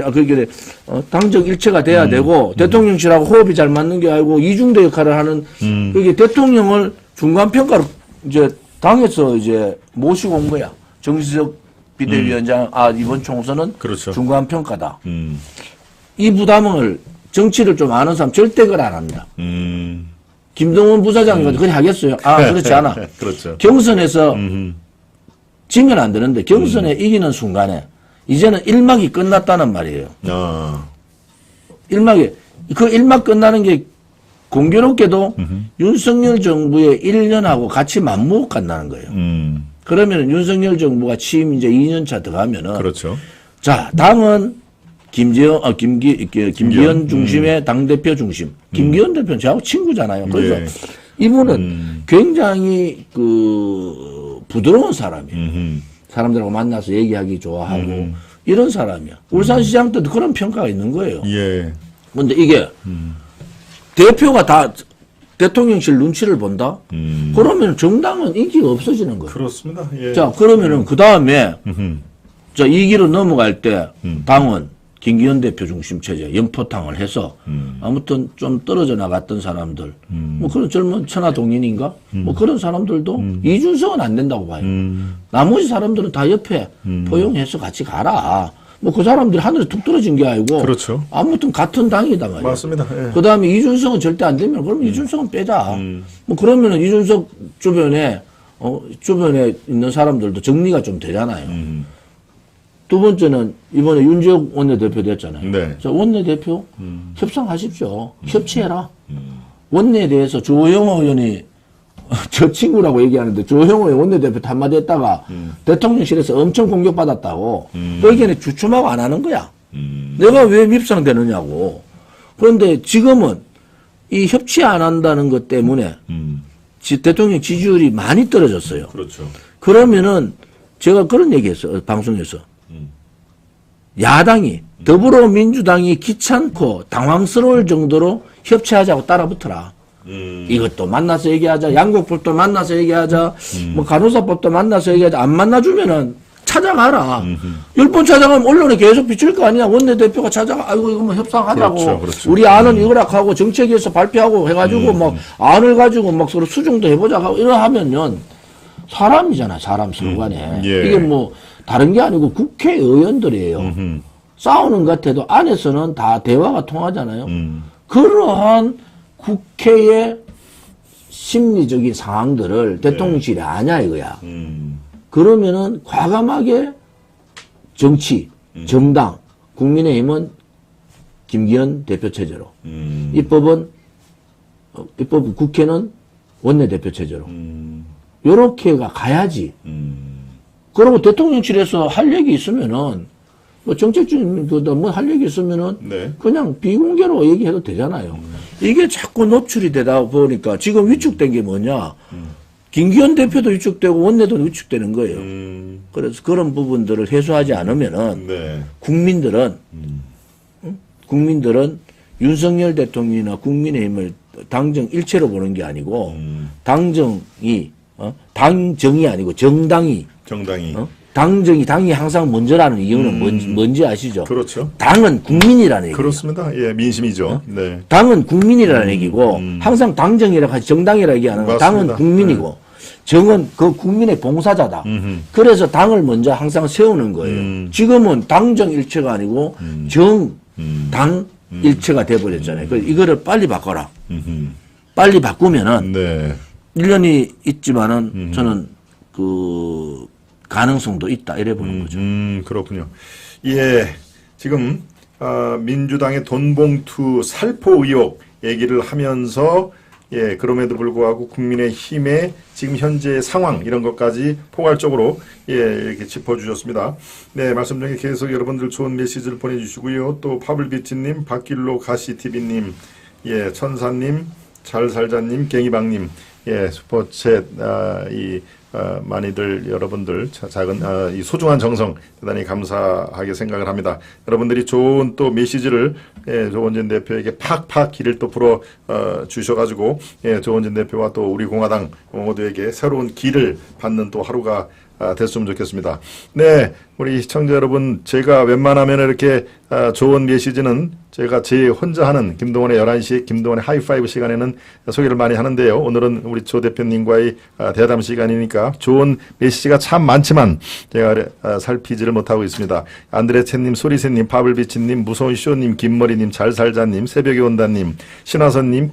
당적 일체가 돼야 되고 대통령실하고 호흡이 잘 맞는 게 아니고 이중대 역할을 하는 그게 대통령을 중간 평가로 이제 당에서 이제 모시고 온 거야. 정진석 비대위원장 이번 총선은 그렇죠. 중간 평가다. 이 부담을 정치를 좀 아는 사람 절대 그걸 안 합니다. 김동원 부사장이 그렇게 하겠어요? 그렇지 않아. 그렇죠. 경선에서 지면 안 되는데 경선에 이기는 순간에 이제는 1막이 끝났다는 말이에요. 그 1막 끝나는 게 공교롭게도 윤석열 정부의 1년하고 같이 맞먹 간다는 거예요. 그러면 윤석열 정부가 취임 이제 2년 차 들어가면은 그렇죠. 자, 당은 김기현 중심의 당대표 중심. 김기현 대표는 저하고 친구잖아요. 그래서 이분은 굉장히 부드러운 사람이에요. 사람들하고 만나서 얘기하기 좋아하고 이런 사람이야. 울산시장 때도 그런 평가가 있는 거예요. 예. 근데 이게 대표가 다 대통령실 눈치를 본다? 그러면 정당은 인기가 없어지는 거예요. 그렇습니다. 예. 자, 그러면은 그 다음에 자, 이 길을 넘어갈 때 당은 김기현 대표 중심 체제, 연포탕을 해서 아무튼 좀 떨어져 나갔던 사람들, 뭐 그런 젊은 천하동인인가? 뭐 그런 사람들도 이준석은 안 된다고 봐요. 나머지 사람들은 다 옆에 포용해서 같이 가라. 뭐 그 사람들이 하늘에 툭 떨어진 게 아니고. 그렇죠. 아무튼 같은 당이다 말이야. 맞습니다. 예. 그 다음에 이준석은 절대 안 되면 그러면 이준석은 빼자. 뭐 그러면은 이준석 주변에 있는 사람들도 정리가 좀 되잖아요. 두 번째는 이번에 윤지혁 원내대표 됐잖아요. 네. 자, 원내대표 협상하십시오. 협치해라. 원내에 대해서 조영호 의원이 저 친구라고 얘기하는데 조영호 의원 원내대표 한마디 했다가 대통령실에서 엄청 공격받았다고. 그 얘기는 주춤하고 안 하는 거야. 내가 왜 밉상되느냐고. 그런데 지금은 이 협치 안 한다는 것 때문에 대통령 지지율이 많이 떨어졌어요. 그렇죠. 그러면은 제가 그런 얘기했어요. 방송에서. 야당이 더불어민주당이 귀찮고 당황스러울 정도로 협치하자고 따라붙어라. 이것도 만나서 얘기하자. 양곡법도 만나서 얘기하자. 뭐 간호사법도 만나서 얘기하자. 안 만나주면은 찾아가라. 10번 찾아가면 언론에 계속 비칠 거 아니야. 원내대표가 찾아가. 아이고 이거 뭐 협상하자고. 그렇죠, 그렇죠. 우리 안은 이거라 하고 정책위에서 발표하고 해가지고 막 안을 가지고 막 서로 수정도 해보자 하고 이러 하면은 사람이잖아. 사람 서로 간에. 예. 이게 뭐 다른 게 아니고 국회의원들이에요. 싸우는 것 같아도 안에서는 다 대화가 통하잖아요. 그러한 국회의 심리적인 상황들을 대통령실이 아냐 이거야. 그러면은 과감하게 정치, 정당, 국민의힘은 김기현 대표 체제로, 입법은 국회는 원내대표 체제로. 요렇게가 가야지. 그리고 대통령실에서 할 얘기 있으면은, 뭐 정책적인 뭐 할 얘기 있으면은, 네. 그냥 비공개로 얘기해도 되잖아요. 이게 자꾸 노출이 되다 보니까 지금 위축된 게 뭐냐. 김기현 대표도 위축되고 원내도 위축되는 거예요. 그래서 그런 부분들을 해소하지 않으면은, 네. 국민들은 윤석열 대통령이나 국민의힘을 당정 일체로 보는 게 아니고, 당정이 아니고 정당이 당이 항상 먼저라는 이유는 뭔지 아시죠? 그렇죠. 당은 국민이라는 얘기예요. 그렇습니다. 예, 민심이죠. 네. 당은 국민이라는 얘기고 항상 당정이라 하지 정당이라 얘기하는 건 당은 국민이고 정은 그 국민의 봉사자다. 그래서 당을 먼저 항상 세우는 거예요. 지금은 당정 일체가 아니고 당 일체가 돼버렸잖아요. 그래서 이거를 빨리 바꿔라. 빨리 바꾸면은 네. 1년이 있지만은 저는 그 가능성도 있다 이래 보는 거죠. 그렇군요. 예, 지금 민주당의 돈봉투 살포 의혹 얘기를 하면서 예, 그럼에도 불구하고 국민의힘의 지금 현재 상황 이런 것까지 포괄적으로 예, 이렇게 짚어주셨습니다. 네, 말씀 중에 계속 여러분들 좋은 메시지를 보내주시고요. 또 파블비치님, 박길로 가시TV님, 예, 천사님, 잘살자님, 갱이방님, 예, 슈퍼챗 많이들 여러분들 작은 이 소중한 정성 대단히 감사하게 생각을 합니다. 여러분들이 좋은 또 메시지를 예, 조원진 대표에게 팍팍 기를 또 불어 주셔가지고 예, 조원진 대표와 또 우리 공화당 모두에게 새로운 기를 받는 또 하루가 됐으면 좋겠습니다. 네, 우리 시청자 여러분, 제가 웬만하면 이렇게 좋은 메시지는 제가 제 혼자 하는 김동원의 11시 김동원의 하이파이브 시간에는 소개를 많이 하는데요. 오늘은 우리 조 대표님과의 대담 시간이니까 좋은 메시지가 참 많지만 제가 살피지를 못하고 있습니다. 안드레체님, 소리새님, 파블비치님, 무서운 쇼님, 김머리님, 잘살자님, 새벽에 온다님, 신화선님,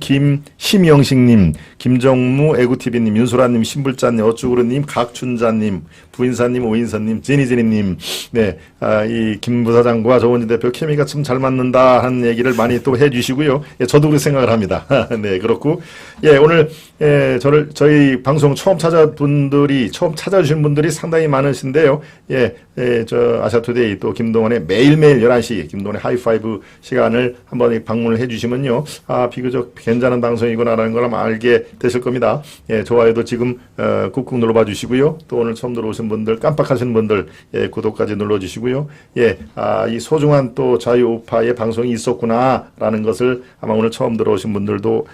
심영식님, 김정무, 애구TV님, 윤소라님, 신불자님, 어쭈구르님, 각춘자님, 부인사님, 오인선님, 제니제니님, 네, 이 김 부사장과 조원진 대표 케미가 참 잘 맞는다 하는 된다는 얘기를 많이 또 해주시고요. 예, 저도 그렇게 생각을 합니다. 네, 그렇고 예, 오늘 저희 방송 처음 찾아주신 분들이 상당히 많으신데요. 예, 저 아시아투데이 또 김동원의 매일매일 11시 김동원의 하이파이브 시간을 한번 방문을 해주시면요, 비교적 괜찮은 방송이구나라는 걸 아마 알게 되실 겁니다. 예, 좋아요도 지금 꾹꾹 눌러봐 주시고요. 또 오늘 처음 들어오신 분들, 깜빡하시는 분들, 예, 구독까지 눌러주시고요. 예, 이 소중한 또 자유우파의 방송이 있었구나라는 것을 아마 오늘 처음 들어오신 분들도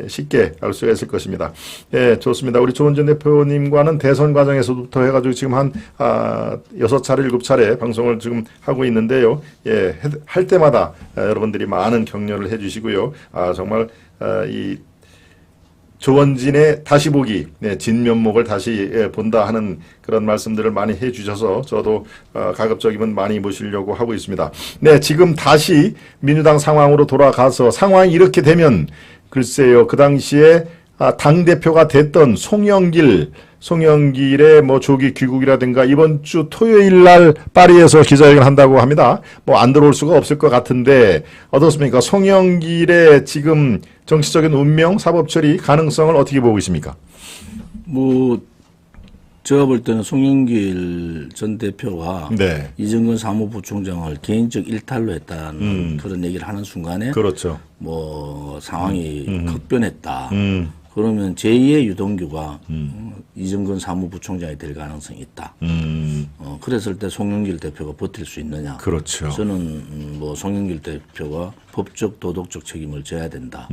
쉽게 알 수가 있을 것입니다. 예, 좋습니다. 우리 조원전 대표님과는 대선 과정에서부터 해가지고 지금 한 6차례, 7차례 방송을 지금 하고 있는데요. 예, 할 때마다 여러분들이 많은 격려를 해주시고요. 정말 이 조원진의 다시 보기, 네, 진면목을 다시 본다 하는 그런 말씀들을 많이 해주셔서 저도 가급적이면 많이 모시려고 하고 있습니다. 네, 지금 다시 민주당 상황으로 돌아가서 상황이 이렇게 되면 글쎄요, 그 당시에 당대표가 됐던 송영길의 뭐 조기 귀국이라든가 이번 주 토요일 날 파리에서 기자회견을 한다고 합니다. 뭐 안 들어올 수가 없을 것 같은데 어떻습니까? 송영길의 지금 정치적인 운명, 사법 처리 가능성을 어떻게 보고 있습니까? 뭐 제가 볼 때는 송영길 전 대표가 네. 이정근 사무부총장을 개인적 일탈로 했다는 그런 얘기를 하는 순간에 그렇죠. 뭐 상황이 급변했다. 그러면 제2의 유동규가 이정근 사무부총장이 될 가능성이 있다. 그랬을 때 송영길 대표가 버틸 수 있느냐. 그렇죠. 저는 뭐 송영길 대표가 법적 도덕적 책임을 져야 된다.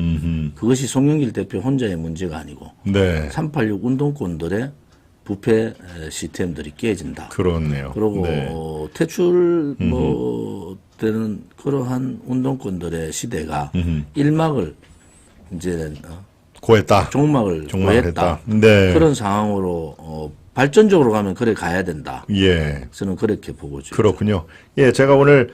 그것이 송영길 대표 혼자의 문제가 아니고 네. 386 운동권들의 부패 시스템들이 깨진다. 그렇네요. 그리고 네. 퇴출 되는 그러한 운동권들의 시대가 일막을 이제 고했다. 종막을 고했다. 네. 그런 상황으로 발전적으로 가면 그래 가야 된다. 예. 저는 그렇게 보고 있죠. 그렇군요. 예, 제가 오늘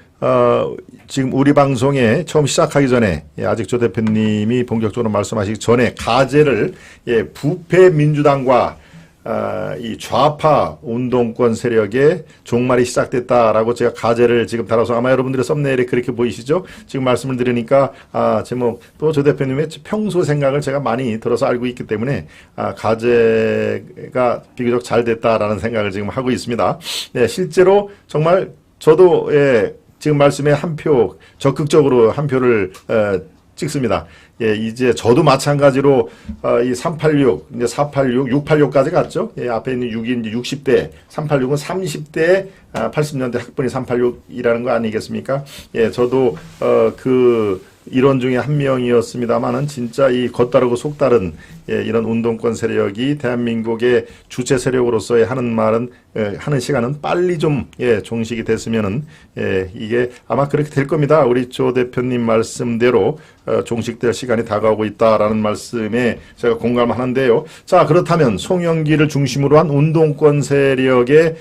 지금 우리 방송에 처음 시작하기 전에, 예, 아직 조 대표님이 본격적으로 말씀하시기 전에 가제를, 예, 부패 민주당과 이 좌파 운동권 세력의 종말이 시작됐다라고 제가 가제를 지금 달아서 아마 여러분들의 썸네일에 그렇게 보이시죠? 지금 말씀을 들으니까 제목 또 조 대표님의 평소 생각을 제가 많이 들어서 알고 있기 때문에 가제가 비교적 잘 됐다라는 생각을 지금 하고 있습니다. 네, 실제로 정말 저도, 예, 지금 말씀에 한 표, 적극적으로 한 표를 찍습니다. 예, 이제 저도 마찬가지로 이 386, 이제 486, 686까지 갔죠. 예, 앞에 있는 6이 이제 60대, 386은 30대, 80년대 학번이 386이라는 거 아니겠습니까? 예, 저도 그 일원 중에 한 명이었습니다만은 진짜 이 겉다르고 속다른, 예, 이런 운동권 세력이 대한민국의 주체 세력으로서의 하는 말은, 하는 시간은 빨리 좀, 예, 종식이 됐으면은, 예, 이게 아마 그렇게 될 겁니다. 우리 조 대표님 말씀대로 종식될 시간이 다가오고 있다라는 말씀에 제가 공감하는데요. 자, 그렇다면 송영길을 중심으로 한 운동권 세력의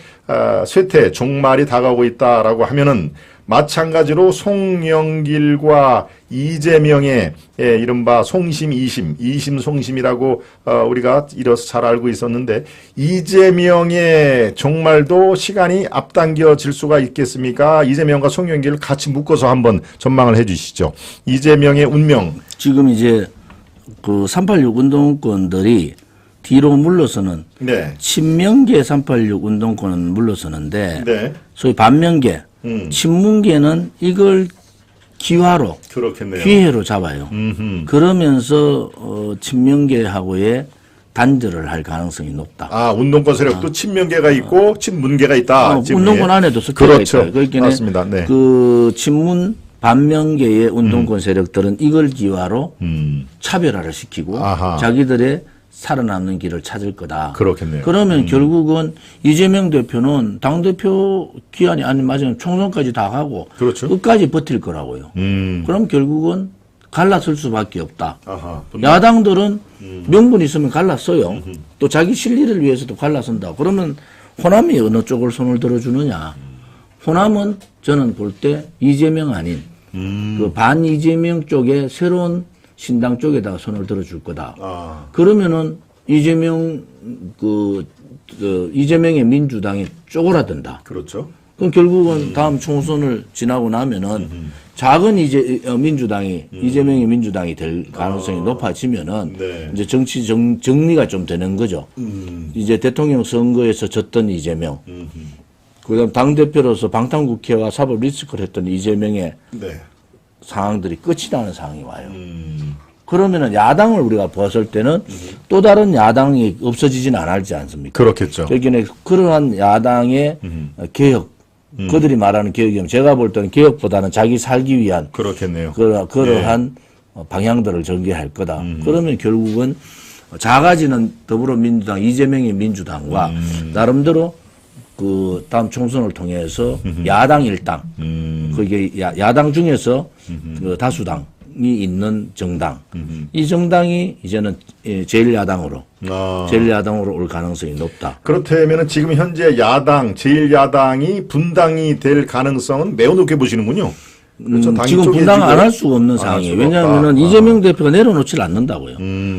쇠퇴, 종말이 다가오고 있다라고 하면은 마찬가지로 송영길과 이재명의, 예, 이른바 송심, 이심 송심이라고 우리가 이뤄서 잘 알고 있었는데 이재명의 종말도 시간이 앞당겨질 수가 있겠습니까? 이재명과 송영길을 같이 묶어서 한번 전망을 해 주시죠. 이재명의 운명. 지금 이제 그 386 운동권들이 뒤로 물러서는, 네. 친명계 386 운동권은 물러서는데, 네. 소위 반면계, 친문계는 이걸 기화로, 그렇겠네요. 기회로 잡아요. 그러면서 친명계하고의 단절을 할 가능성이 높다. 운동권 세력도 친명계가 있고 친문계가 있다. 지금, 운동권 예. 안에도 섞여 그렇죠. 있어요. 그러니까 맞습니다. 네. 그 친문 반면계의 운동권 세력들은 이걸 기화로 차별화를 시키고 아하. 자기들의 살아남는 길을 찾을 거다. 그렇겠네요. 그러면 결국은 이재명 대표는 당대표 기한이 아니 맞으면 총선까지 다 가고 그렇죠. 끝까지 버틸 거라고요. 그럼 결국은 갈라설 수밖에 없다. 아하. 야당들은 명분 있으면 갈라서요. 또 자기 실리를 위해서도 갈라선다. 그러면 호남이 어느 쪽을 손을 들어주느냐. 호남은 저는 볼 때 이재명 아닌 그 반 이재명 쪽에 새로운 신당 쪽에다가 손을 들어줄 거다. 그러면은 이재명의 민주당이 쪼그라든다. 그렇죠. 그럼 결국은 다음 총선을 지나고 나면은 작은 민주당이 이재명의 민주당이 될 가능성이 높아지면은 네. 이제 정치 정리가 좀 되는 거죠. 이제 대통령 선거에서 졌던 이재명, 그다음 당 대표로서 방탄국회와 사법 리스크를 했던 이재명의 네. 상황들이 끝이 나는 상황이 와요. 그러면은 야당을 우리가 봤을 때는 또 다른 야당이 없어지진 않을지 않습니까? 그렇겠죠. 그러니까 그러한 야당의 개혁, 그들이 말하는 개혁이면 제가 볼 때는 개혁보다는 자기 살기 위한 그렇겠네요. 그러한 방향들을 전개할 거다. 그러면 결국은 작아지는 더불어민주당 이재명의 민주당과 나름대로 그 다음 총선을 통해서 야당 일당, 그게 야당 중에서 그 다수당이 있는 정당, 이 정당이 이제는 제1야당으로 제1야당으로 올 가능성이 높다. 그렇다면은 지금 현재 야당, 제1야당이 분당이 될 가능성은 매우 높게 보시는군요. 그렇죠? 당이 지금 분당 쪼개지고 안 할 수가 없는 상황이에요. 왜냐하면 이재명 대표가 내려놓질 않는다고요.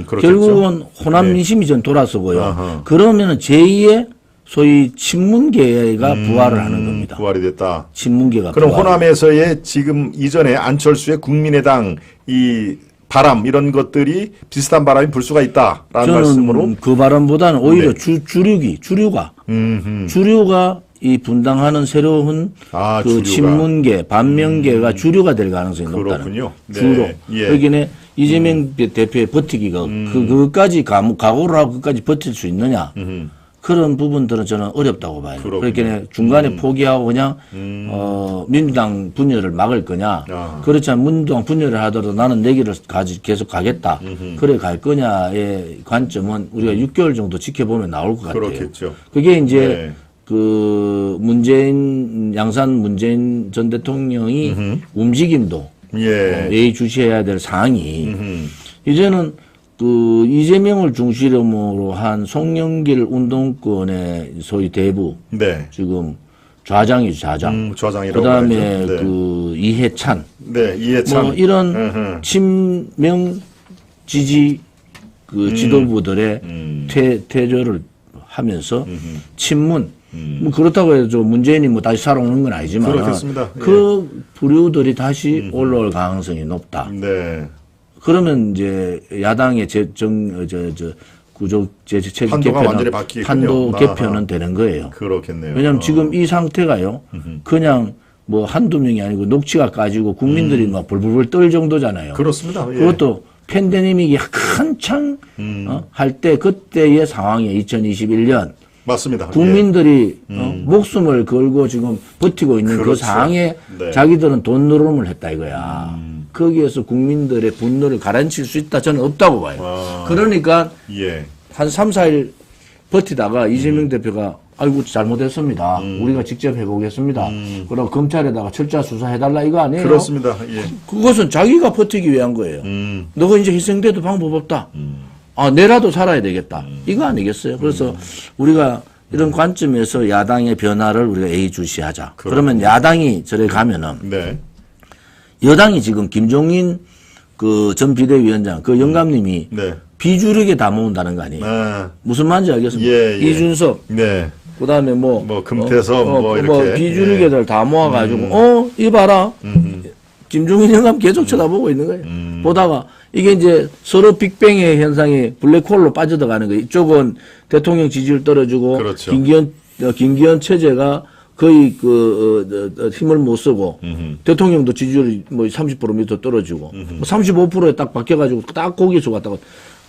그렇겠죠. 결국은 호남 민심이 전 돌아서고요. 그러면은 제2의 소위 친문계가 부활을 하는 겁니다. 부활이 됐다. 친문계가 그럼 부활. 호남에서의 지금 이전에 안철수의 국민의당 이 바람 이런 것들이 비슷한 바람이 불 수가 있다라는 말씀으로. 저는 그 바람보다는 오히려 주류가 이 분당하는 새로운 그 주류가. 친문계, 반면계가 주류가 될 가능성이 그렇군요. 높다는. 주로. 예. 여기는 이재명 대표의 버티기가 그것까지 각오를 하고 그것까지 버틸 수 있느냐. 그런 부분들은 저는 어렵다고 봐요. 그러니까 중간에 포기하고 그냥 민주당 분열을 막을 거냐. 그렇지 않으면 민주당 분열을 하더라도 나는 내 길을 계속 가겠다. 그래 갈 거냐의 관점은 우리가 6개월 정도 지켜보면 나올 것 같아요. 그렇겠죠. 그게 이제 그 양산 문재인 전 대통령이 움직임도 예의주시해야 될 사항이 이제는 그 이재명을 중심으로 한 송영길 운동권의 소위 대부 지금 좌장이죠, 좌장. 좌장이라고 그다음에 그 이해찬. 이해찬. 뭐 이런 친명 지지 그 지도부들의 퇴조를 하면서 친문. 뭐 그렇다고 해서 문재인이 뭐 다시 살아오는 건 아니지만 그렇겠습니다. 그 부류들이 다시 올라올 가능성이 높다. 그러면 이제 야당의 구조 체계 판도 개편은 되는 거예요. 그렇겠네요. 왜냐하면 지금 이 상태가요. 그냥 뭐 한두 명이 아니고 녹취가 까지고 국민들이 막 불불불 떨 정도잖아요. 그렇습니다. 그것도 팬데믹이 한창 할 때 그때의 상황에 2021년 맞습니다. 국민들이 목숨을 걸고 지금 버티고 있는 그 상황에 자기들은 돈 노름을 했다 이거야. 거기에서 국민들의 분노를 가라앉힐 수 있다 저는 없다고 봐요. 그러니까 한 3, 4일 버티다가 이재명 대표가 아이고 잘못했습니다. 우리가 직접 해보겠습니다. 그럼 검찰에다가 철저한 수사해달라 이거 아니에요? 그렇습니다. 그것은 자기가 버티기 위한 거예요. 너가 이제 희생돼도 방법 없다. 내라도 살아야 되겠다. 이거 아니겠어요? 그래서 우리가 이런 관점에서 야당의 변화를 우리가 예의주시하자. 그러면 야당이 저래 가면은 여당이 지금 김종인 그 전 비대위원장 그 영감님이 비주력에 다 모은다는 거 아니에요? 무슨 말인지 알겠습니까? 이준석, 그다음에 금태섭 이렇게 비주력에들 다 모아가지고 이봐라 김종인 영감 계속 쳐다보고 있는 거예요. 보다가 이게 이제 서로 빅뱅의 현상이 블랙홀로 빠져들어가는 거예요. 이쪽은 대통령 지지율 떨어지고 김기현 체제가 거의 힘을 못 쓰고 대통령도 지지율이 뭐 30% 밑으로 떨어지고 35%에 딱 바뀌어가지고 딱 거기서 왔다고.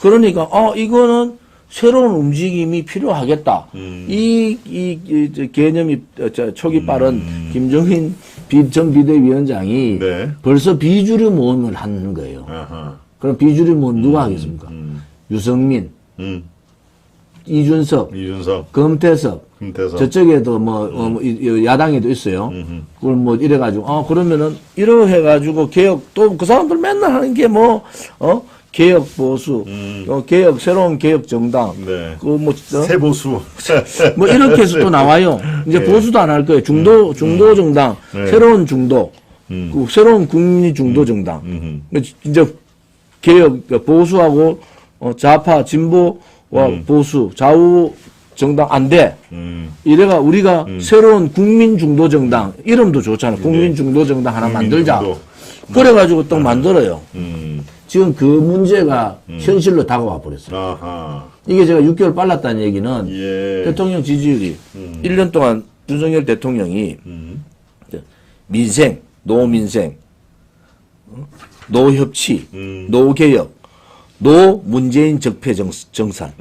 그러니까 이거는 새로운 움직임이 필요하겠다. 이 개념이 촉이 빠른 김종인 전 비대위원장이 벌써 비주류 모험을 하는 거예요. 그럼 비주류 모험 누가 하겠습니까? 유승민, 이준석, 금태섭, 저쪽에도 야당에도 있어요. 그걸 뭐 이래가지고, 그러면은, 이러해가지고 개혁, 또 그 사람들 맨날 하는 게 개혁 보수, 개혁, 새로운 개혁 정당, 새 보수. 뭐 이렇게 해서 또 나와요. 이제 보수도 안 할 거예요. 중도 정당, 새로운 중도, 새로운 국민이 중도 정당. 이제 개혁, 보수하고, 좌파, 진보와 보수, 좌우, 정당 안 돼. 이래가 우리가 새로운 국민중도정당, 이름도 좋잖아. 국민중도정당 하나 만들자. 그래가지고 또 만들어요. 지금 그 문제가 현실로 다가와 버렸어요. 아하. 이게 제가 6개월 빨랐다는 얘기는 예. 대통령 지지율이 1년 동안 윤석열 대통령이 민생, 노민생, 노협치, 노개혁, 노문재인 적폐 정산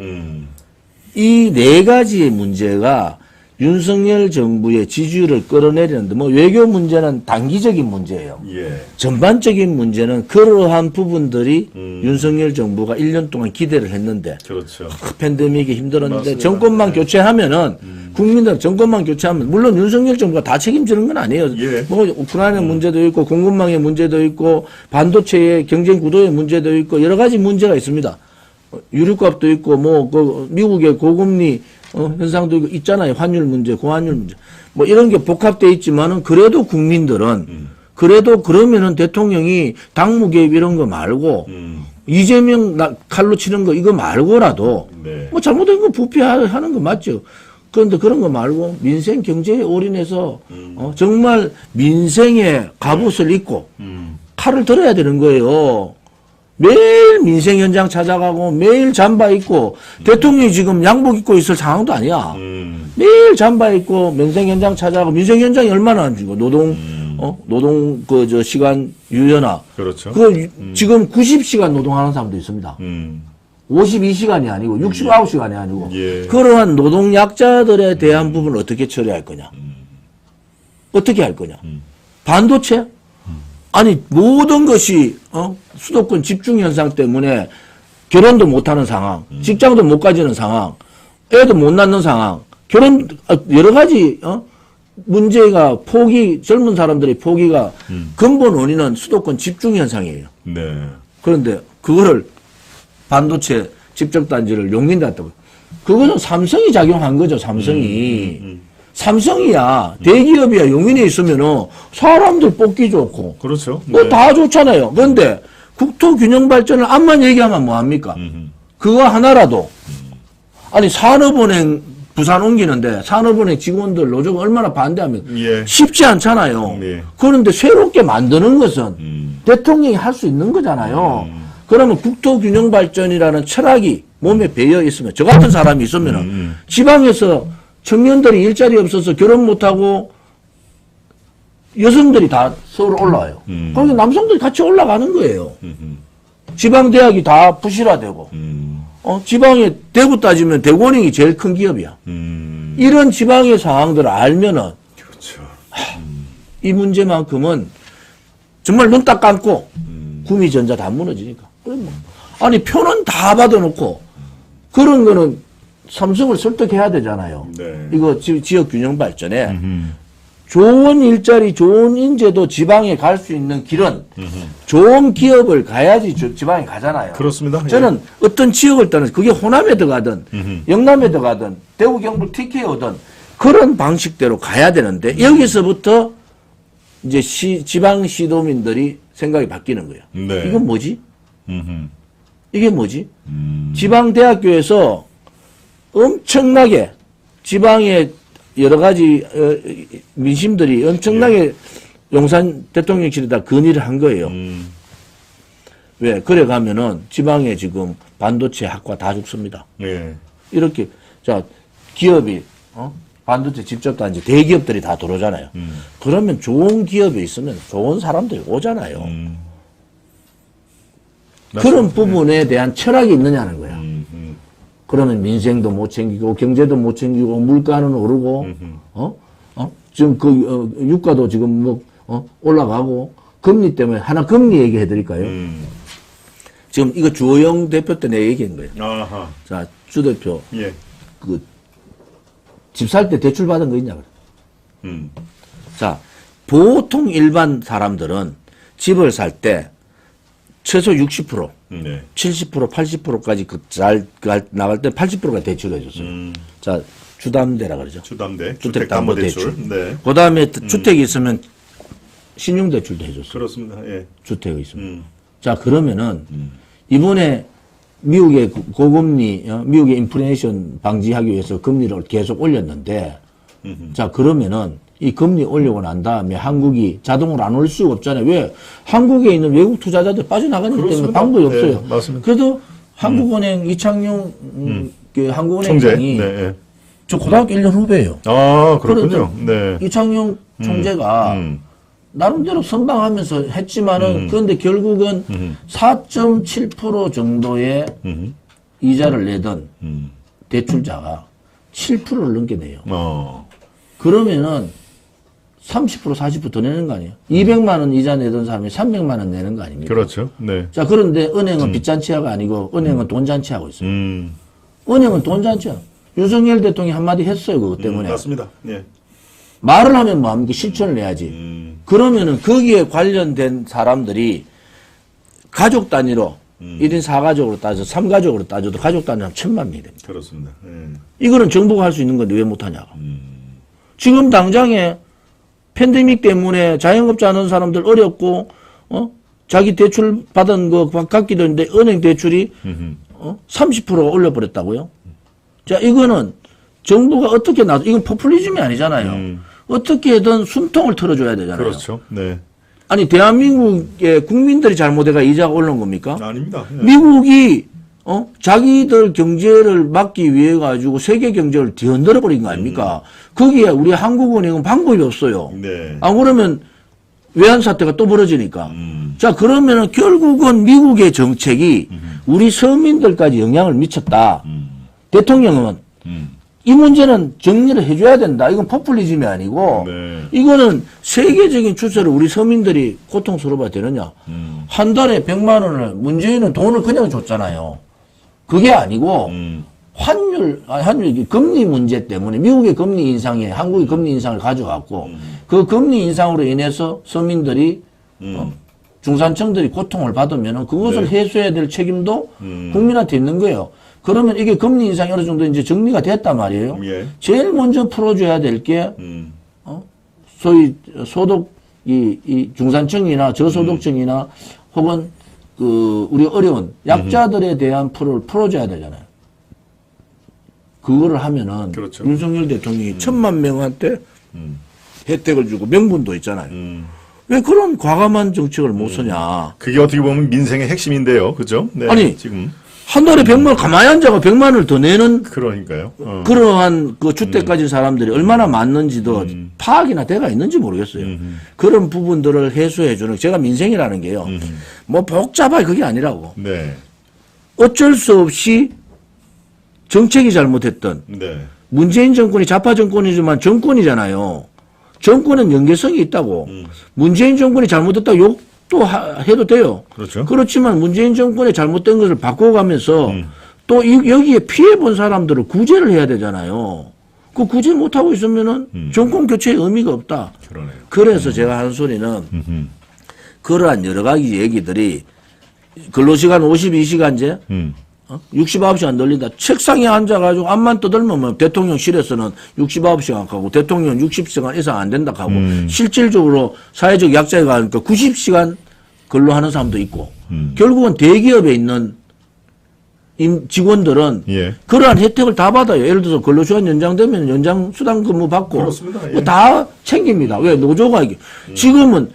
이 네 가지의 문제가 윤석열 정부의 지지율을 끌어내리는데 뭐 외교 문제는 단기적인 문제예요. 예. 전반적인 문제는 그러한 부분들이 윤석열 정부가 1년 동안 기대를 했는데 그렇죠. 팬데믹이 힘들었는데 맞습니다. 정권만 교체하면은 국민들 정권만 교체하면 물론 윤석열 정부가 다 책임지는 건 아니에요. 예. 뭐 우크라이나 문제도 있고 공급망의 문제도 있고 반도체의 경쟁 구도의 문제도 있고 여러 가지 문제가 있습니다. 유류값도 있고 뭐 그 미국의 고금리 현상도 있잖아요. 환율 문제, 고환율 문제. 뭐 이런 게 복합되어 있지만은 그래도 국민들은 그래도 그러면은 대통령이 당무 개입 이런 거 말고 이재명 칼로 치는 거 이거 말고라도 네. 뭐 잘못된 거 부패하는 거 맞죠. 그런데 그런 거 말고 민생 경제에 올인해서 정말 민생의 갑옷을 입고 칼을 들어야 되는 거예요. 매일 민생 현장 찾아가고 매일 잠바 입고 대통령이 지금 양복 입고 있을 상황도 아니야. 매일 잠바 입고 민생 현장 찾아가고 민생 현장이 얼마나 안 주고 노동 시간 유연화. 그렇죠. 지금 90시간 노동하는 사람도 있습니다. 52시간이 아니고 69시간이 아니고 예. 그러한 노동 약자들에 대한 부분을 어떻게 처리할 거냐? 어떻게 할 거냐? 반도체? 아니 모든 것이 수도권 집중 현상 때문에 결혼도 못하는 상황, 직장도 못 가지는 상황, 애도 못 낳는 상황, 여러 가지 문제가 젊은 사람들의 포기가 근본 원인은 수도권 집중 현상이에요. 네. 그런데 그거를 반도체 집적단지를 용인했다고. 그거는 삼성이 작용한 거죠. 삼성이. 삼성이야 대기업이야 용인에 있으면은 사람들 뽑기 좋고 그렇죠. 뭐 다 좋잖아요. 그런데 국토균형 발전을 암만 얘기하면 뭐합니까? 그거 하나라도 아니 산업은행 부산 옮기는데 산업은행 직원들 노조가 얼마나 반대하면 예. 쉽지 않잖아요. 네. 그런데 새롭게 만드는 것은 대통령이 할 수 있는 거잖아요. 그러면 국토균형 발전이라는 철학이 몸에 배어 있으면 저 같은 사람이 있으면은 지방에서 청년들이 일자리 없어서 결혼 못하고 여성들이 다 서울 올라와요. 그러니까 남성들이 같이 올라가는 거예요. 지방대학이 다 부실화되고 지방에 대구 따지면 대구은행이 제일 큰 기업이야. 이런 지방의 상황들을 알면은 그렇죠. 이 문제만큼은 정말 눈 딱 감고 구미전자 다 무너지니까. 아니 표는 다 받아놓고 그런 거는 삼성을 설득해야 되잖아요. 네. 이거 지역 균형 발전에 좋은 일자리, 좋은 인재도 지방에 갈 수 있는 길은 좋은 기업을 가야지 지방에 가잖아요. 그렇습니다. 저는 어떤 지역을 떠나서 그게 호남에 들어가든 영남에 들어가든 대구, 경북, TK 오든 그런 방식대로 가야 되는데 여기서부터 이제 지방 시도민들이 생각이 바뀌는 거예요. 네. 이건 뭐지? 이게 뭐지? 지방 대학교에서 엄청나게 지방의 여러 가지 민심들이 엄청나게 용산 대통령실에다 건의를 한 거예요. 왜? 그래 가면은 지방에 지금 반도체 학과 다 죽습니다. 예. 이렇게 자 기업이 반도체 집적단지 대기업들이 다 들어오잖아요. 그러면 좋은 기업이 있으면 좋은 사람들이 오잖아요. 그런 부분에 대한 철학이 있느냐는 거야. 그러면 민생도 못 챙기고 경제도 못 챙기고 물가는 오르고 지금 그 유가도 지금 뭐 올라가고 금리 때문에 하나 금리 얘기해 드릴까요? 지금 이거 주호영 대표 때 내가 얘기한 거예요. 아하. 자, 주 대표 예. 그 집 살 때 대출 받은 거 있냐 그래. 자, 보통 일반 사람들은 집을 살 때 최소 60%, 네. 70%, 80%까지 나갈 때 80%가 대출을 해줬어요. 자, 주담대라 그러죠. 주담대. 주택담보대출. 네. 그 다음에 주택이 있으면 신용대출도 해줬어요. 그렇습니다. 예. 주택이 있으면. 자, 그러면은 이번에 미국의 고금리, 미국의 인플레이션 방지하기 위해서 금리를 계속 올렸는데, 자, 그러면은 이 금리 올리고 난 다음에 한국이 자동으로 안 올 수가 없잖아요. 왜? 한국에 있는 외국 투자자들 빠져나가기 때문에 방법이 없어요. 네, 맞습니다. 그래도 한국은행 이창용 그 한국은행장이 네. 저 고등학교 1년 후배예요. 아, 그렇군요. 네. 이창용 총재가 나름대로 선방하면서 했지만은 그런데 결국은 4.7% 정도의 이자를 내던 대출자가 7%를 넘겨내요. 그러면은 30% 40% 더 내는 거 아니에요? 200만 원 이자 내던 사람이 300만 원 내는 거 아닙니까? 그렇죠. 네. 자, 그런데 은행은 빚잔치가 아니고 은행은 돈잔치하고 있어요. 은행은 돈잔치야. 윤석열 대통령이 한마디 했어요. 그것 때문에. 맞습니다. 예. 말을 하면 뭐합니까? 실천을 해야지. 그러면은 거기에 관련된 사람들이 가족 단위로 1인 4가족으로 따져서 3가족으로 따져도 가족 단위로 1,000만 명이 됩니다. 그렇습니다. 예. 이거는 정부가 할 수 있는 건데 왜 못하냐고. 지금 당장에 팬데믹 때문에 자영업자 하는 사람들 어렵고, 자기 대출 받은 거 갚기도 했는데 은행 대출이 30% 올려버렸다고요? 자, 이거는 정부가 어떻게 이건 포퓰리즘이 아니잖아요. 어떻게든 숨통을 털어줘야 되잖아요. 그렇죠. 네. 아니, 대한민국의 국민들이 잘못해가 이자가 오른 겁니까? 아닙니다. 예. 미국이, 자기들 경제를 막기 위해 가지고 세계 경제를 뒤흔들어 버린 거 아닙니까? 거기에 우리 한국은행은 방법이 없어요. 네. 안 그러면 외환 사태가 또 벌어지니까. 자, 그러면은 결국은 미국의 정책이 우리 서민들까지 영향을 미쳤다. 대통령은 이 문제는 정리를 해줘야 된다. 이건 포퓰리즘이 아니고 네. 이거는 세계적인 추세로 우리 서민들이 고통스러워야 되느냐. 한 달에 100만 원을 문재인은 돈을 그냥 줬잖아요. 그게 아니고 환율 금리 문제 때문에 미국의 금리 인상에 한국의 금리 인상을 가져갔고 그 금리 인상으로 인해서 서민들이 중산층들이 고통을 받으면 그것을 네. 해소해야 될 책임도 국민한테 있는 거예요. 그러면 이게 금리 인상이 어느 정도 이제 정리가 됐단 말이에요. 예. 제일 먼저 풀어줘야 될 게, 소위 소득, 이 중산층이나 저소득층이나 혹은 우리 어려운 약자들에 대한 풀어줘야 되잖아요. 그거를 하면은 그렇죠. 윤석열 대통령이 1,000만 명한테 혜택을 주고 명분도 있잖아요. 왜 그런 과감한 정책을 못 쓰냐. 그게 어떻게 보면 민생의 핵심인데요. 그죠? 네. 아니, 지금. 한 달에 100만, 가만히 앉아가 100만 원을 더 내는 그러니까요. 그러한 그 주택 가진 사람들이 얼마나 많는지도 파악이나 대가 있는지 모르겠어요. 그런 부분들을 해소해주는, 제가 민생이라는 게요. 뭐 복잡하게 그게 아니라고. 네. 어쩔 수 없이 정책이 잘못했던 네. 문재인 정권이 좌파 정권이지만 정권이잖아요. 정권은 연계성이 있다고. 문재인 정권이 잘못했다고 욕도 해도 돼요. 그렇죠. 그렇지만 문재인 정권의 잘못된 것을 바꿔가면서 또 여기에 피해본 사람들을 구제를 해야 되잖아요. 그 구제 못하고 있으면은 정권 교체의 의미가 없다. 그러네요. 그래서 제가 하는 소리는 그러한 여러 가지 얘기들이 근로시간 52시간제 69시간 늘린다. 책상에 앉아가지고 앞만 떠들면 뭐 대통령실에서는 69시간 하고 대통령 60시간 이상 안 된다 하고 실질적으로 사회적 약자에 가니까 90시간 근로하는 사람도 있고 결국은 대기업에 있는 직원들은 예. 그러한 혜택을 다 받아요. 예를 들어서 근로시간 연장되면 연장 수당 근무 받고 그렇습니다. 예. 뭐 다 챙깁니다. 왜? 노조가 이게 지금은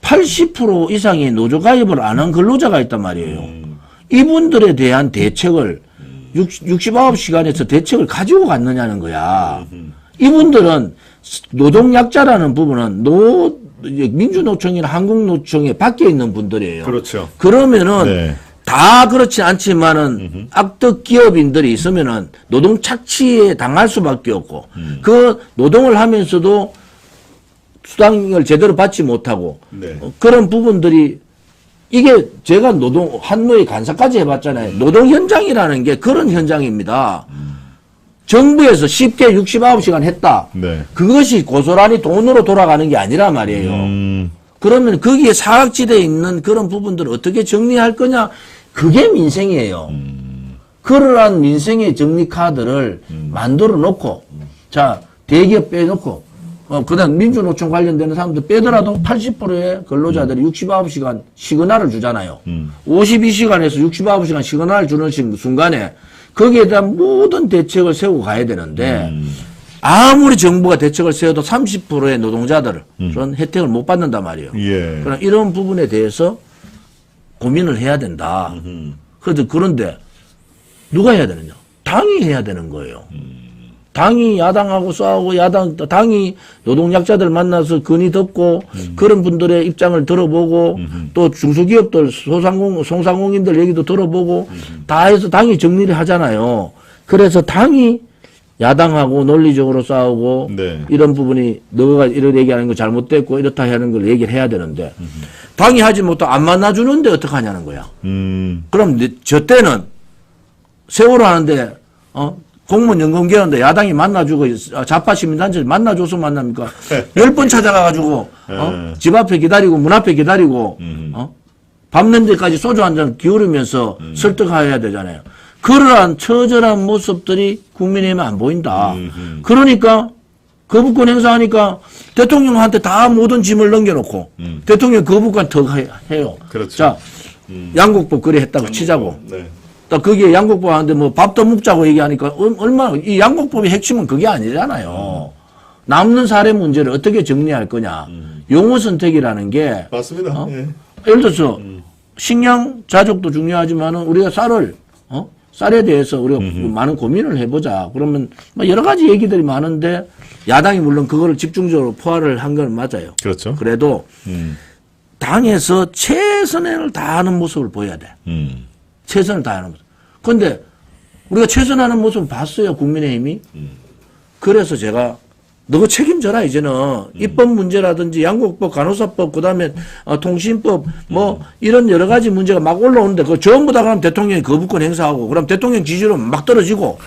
80% 이상의 노조 가입을 안 한 근로자가 있단 말이에요. 이분들에 대한 대책을 69시간에서 대책을 가지고 갔느냐는 거야. 이분들은 노동약자라는 부분은 민주노총이나 한국노총에 밖에 있는 분들이에요. 그렇죠. 그러면은 네. 다 그렇지 않지만은 악덕 기업인들이 있으면은 노동 착취에 당할 수밖에 없고 그 노동을 하면서도 수당을 제대로 받지 못하고 네. 그런 부분들이 이게 제가 한노의 간사까지 해봤잖아요. 노동 현장이라는 게 그런 현장입니다. 정부에서 쉽게 69시간 했다. 네. 그것이 고스란히 돈으로 돌아가는 게 아니란 말이에요. 그러면 거기에 사각지대에 있는 그런 부분들을 어떻게 정리할 거냐. 그게 민생이에요. 그러한 민생의 정리 카드를 만들어 놓고 자, 대기업 빼놓고 그다음 민주노총 관련되는 사람들 빼더라도 80%의 근로자들이 69시간 시그널을 주잖아요. 52시간에서 69시간 시그널을 주는 순간에 거기에 대한 모든 대책을 세우고 가야 되는데 아무리 정부가 대책을 세워도 30%의 노동자들은 혜택을 못 받는단 말이에요. 예. 그럼 이런 부분에 대해서 고민을 해야 된다. 그런데 누가 해야 되느냐? 당이 해야 되는 거예요. 당이 야당하고 싸우고 당이 노동약자들 만나서 건의 듣고 그런 분들의 입장을 들어보고 또 중소기업들 소상공인들 얘기도 들어보고 다 해서 당이 정리를 하잖아요. 그래서 당이 야당하고 논리적으로 싸우고 네. 이런 부분이 너가 이런 얘기하는 거 잘못됐고 이렇다 하는 걸 얘기를 해야 되는데 당이 하지 못하고 안 만나주는데 어떡하냐는 거야. 그럼 저 때는 세월호 하는데 공무원 연금 개헌데 야당이 만나주고 좌파 시민단체 만나줘서 만납니까? 10번 찾아가가지고 집 앞에 기다리고 문 앞에 기다리고 밤늦은 데까지 소주 한 잔 기울이면서 설득해야 되잖아요. 그러한 처절한 모습들이 국민의힘에 안 보인다. 그러니까 거부권 행사하니까 대통령한테 다 모든 짐을 넘겨놓고 대통령 거부권 더 해요. 그렇죠. 자, 양곡법 그래 했다고 치자고. 네. 또 거기에 양곡법 하는데 뭐 밥도 먹자고 얘기하니까 얼마나 이 양곡법의 핵심은 그게 아니잖아요. 남는 사례 문제를 어떻게 정리할 거냐. 용어 선택이라는 게 맞습니다. 예. 예를 들어서 식량 자족도 중요하지만은 우리가 쌀에 대해서 우리가 많은 고민을 해보자. 그러면 뭐 여러 가지 얘기들이 많은데 야당이 물론 그거를 집중적으로 포화를 한 건 맞아요. 그렇죠. 그래도 당에서 최선을 다하는 모습을 보여야 돼. 최선을 다하는 모습. 그런데 우리가 최선하는 모습을 봤어요. 국민의힘이. 그래서 제가 너 책임져라 이제는 입법 문제라든지 양곡법, 간호사법, 그다음에 통신법 뭐 이런 여러 가지 문제가 막 올라오는데 그 전부 다 그럼 대통령이 거부권 행사하고 그럼 대통령 지지율은 막 떨어지고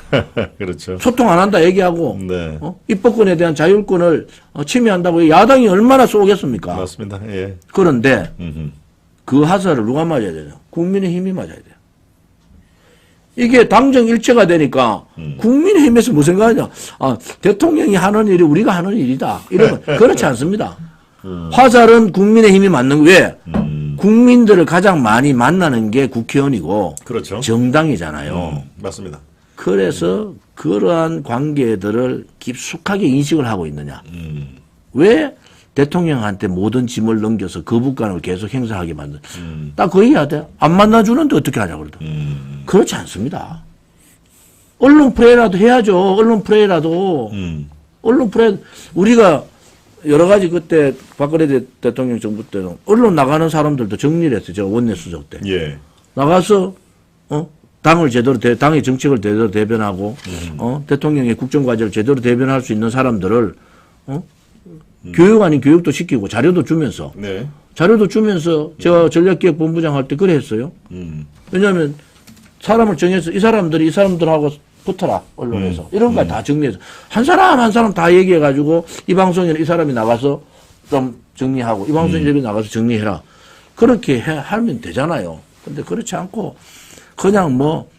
그렇죠. 소통 안 한다 얘기하고 네. 입법권에 대한 자율권을 침해한다고 야당이 얼마나 쏘겠습니까? 맞습니다. 예. 그런데 그 하사를 누가 맞아야 되냐? 국민의힘이 맞아야 돼요. 이게 당정 일체가 되니까 국민의힘에서 뭐 생각하냐. 대통령이 하는 일이 우리가 하는 일이다. 이러면 그렇지 않습니다. 화살은 국민의힘이 맞는 왜? 국민들을 가장 많이 만나는 게 국회의원이고 그렇죠. 정당이잖아요. 맞습니다. 그래서 그러한 관계들을 깊숙하게 인식을 하고 있느냐. 왜 대통령한테 모든 짐을 넘겨서 거부권을 계속 행사하게 만든. 딱 그 얘기해야 돼. 안 만나주는데 어떻게 하냐 그러더라고. 그렇지 않습니다. 언론 프레이라도 해야죠. 언론 프레이라도. 언론 프레이. 우리가 여러 가지 그때 박근혜 대통령 정부 때는 언론 나가는 사람들도 정리를 했어요. 제가 원내수석 때. 예. 나가서 당을 제대로 당의 정책을 제대로 대변하고 대통령의 국정과제를 제대로 대변할 수 있는 사람들을 교육 아닌 교육도 시키고 자료도 주면서 네. 자료도 주면서 제가 전략기획본부장 할 때 그래 했어요. 왜냐하면 사람을 정해서 이 사람들하고 붙어라 언론에서 이런 거 다 정리해서 한 사람 다 얘기해가지고 이 방송에는 이 사람이 나가서 좀 정리하고 이 방송에 이 나가서 정리해라 그렇게 하면 되잖아요. 근데 그렇지 않고 그냥 뭐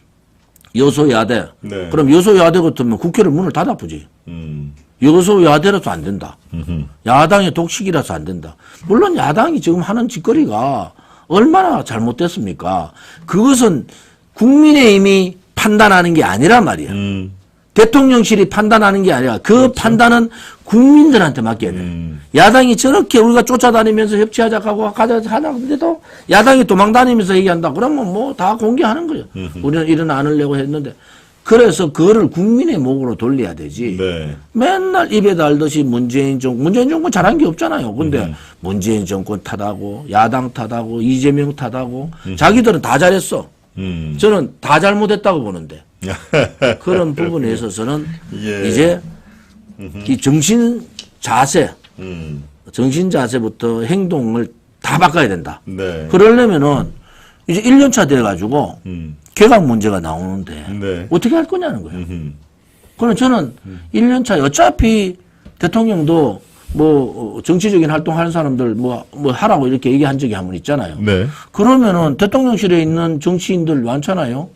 여소야대. 네. 그럼 여소야대 같으면 국회를 문을 닫아보지. 여소야대라서 안 된다. 야당의 독식이라서 안 된다. 물론 야당이 지금 하는 짓거리가 얼마나 잘못됐습니까? 그것은 국민의힘이 판단하는 게 아니란 말이야. 대통령실이 판단하는 게 아니라 그 그렇죠. 판단은 국민들한테 맡겨야 돼. 야당이 저렇게 우리가 쫓아다니면서 협치하자고 하는데도 야당이 도망다니면서 얘기한다. 그러면 뭐 다 공개하는 거예요. 우리는 이런 안을 내고 했는데. 그래서 그거를 국민의 목으로 돌려야 되지. 네. 맨날 입에 달듯이 문재인 정권 잘한 게 없잖아요. 근데 문재인 정권 탓하고 야당 탓하고 이재명 탓하고 자기들은 다 잘했어. 저는 다 잘못했다고 보는데. 그런 부분에 있어서는 예. 이제 이 정신 자세부터 행동을 다 바꿔야 된다. 네. 그러려면은 이제 1년차 돼가지고 개각 문제가 나오는데 네. 어떻게 할 거냐는 거예요. 그럼 저는 1년차 어차피 대통령도 뭐 정치적인 활동하는 사람들 뭐 하라고 이렇게 얘기한 적이 한 번 있잖아요. 네. 그러면은 대통령실에 있는 정치인들 많잖아요.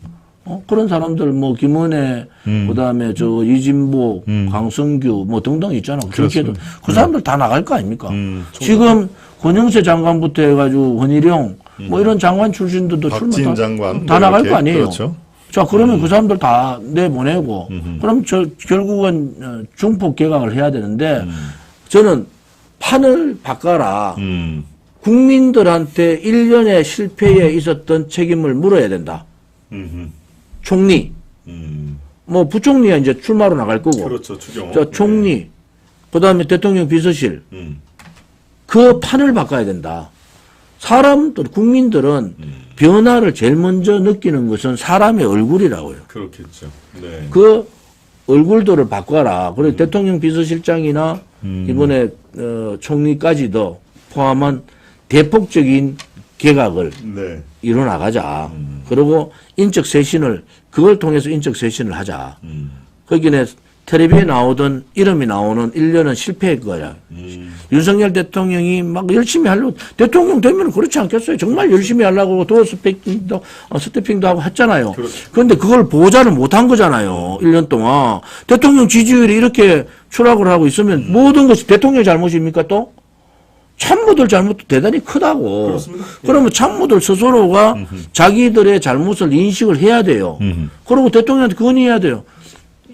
그런 사람들 뭐 김은혜, 그다음에 저 이진복, 강성규 뭐 등등 있잖아. 그렇게도 그 사람들 다 나갈 거 아닙니까? 지금 권영세 장관부터 해가지고 권일영 뭐 이런 장관 출신들도 박진 장관 다 나갈 거 아니에요. 그렇죠. 자, 그러면 그 사람들 다 내보내고, 그럼 결국은 중폭 개각을 해야 되는데, 저는 판을 바꿔라. 국민들한테 1년의 실패에 있었던 책임을 물어야 된다. 총리. 뭐 부총리가 이제 출마로 나갈 거고. 그렇죠, 추경. 자, 총리. 그 다음에 대통령 비서실. 그 판을 바꿔야 된다. 사람들, 국민들은 변화를 제일 먼저 느끼는 것은 사람의 얼굴이라고요. 그렇겠죠. 네. 그 얼굴들을 바꿔라. 그리고 대통령 비서실장이나 이번에 총리까지도 포함한 대폭적인 개각을 네. 이뤄나가자. 그리고 인적 쇄신을 그걸 통해서 인적 쇄신을 하자. 거기에 텔레비에 나오던 이름이 나오는 1년은 실패할 거야. 윤석열 대통령이 막 열심히 하려고 대통령 되면 그렇지 않겠어요. 정말 열심히 하려고 도어 스태핑도 하고 했잖아요. 그런데 그걸 보좌를 못한 거잖아요. 1년 동안. 대통령 지지율이 이렇게 추락을 하고 있으면 모든 것이 대통령 잘못입니까 또? 참모들 잘못도 대단히 크다고. 그렇습니다. 그러면 참모들 스스로가 자기들의 잘못을 인식을 해야 돼요. 그리고 대통령한테 건의해야 돼요.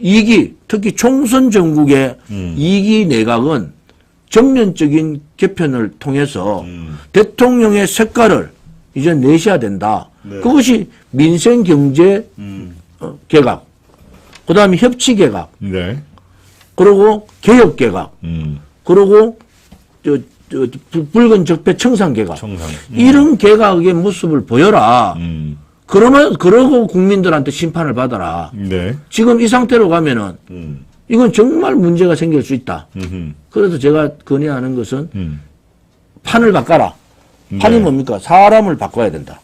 2기, 특히 총선 전국의 2기 내각은 전면적인 개편을 통해서 대통령의 색깔을 이제 내셔야 된다. 네. 그것이 민생 경제 개각, 그 다음에 협치 개각, 네. 그리고 개혁 개각, 그리고 붉은 적폐 청산 개각. 이런 개각의 모습을 보여라. 그러고 국민들한테 심판을 받아라. 네. 지금 이 상태로 가면은 이건 정말 문제가 생길 수 있다. 그래서 제가 건의하는 것은 판을 바꿔라. 판이 네. 뭡니까? 사람을 바꿔야 된다.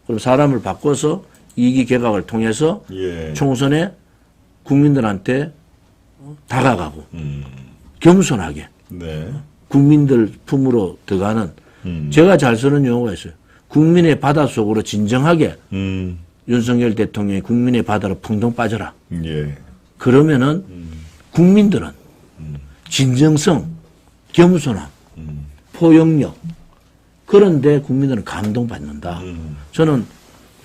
그럼 사람을 바꿔서 2기 개각을 통해서 예. 총선에 국민들한테 다가가고 겸손하게 네. 국민들 품으로 들어가는 제가 잘 쓰는 용어가 있어요. 국민의 바다 속으로 진정하게 윤석열 대통령이 국민의 바다로 풍덩 빠져라. 예. 그러면은 국민들은 진정성, 겸손함, 포용력 그런데 국민들은 감동받는다. 저는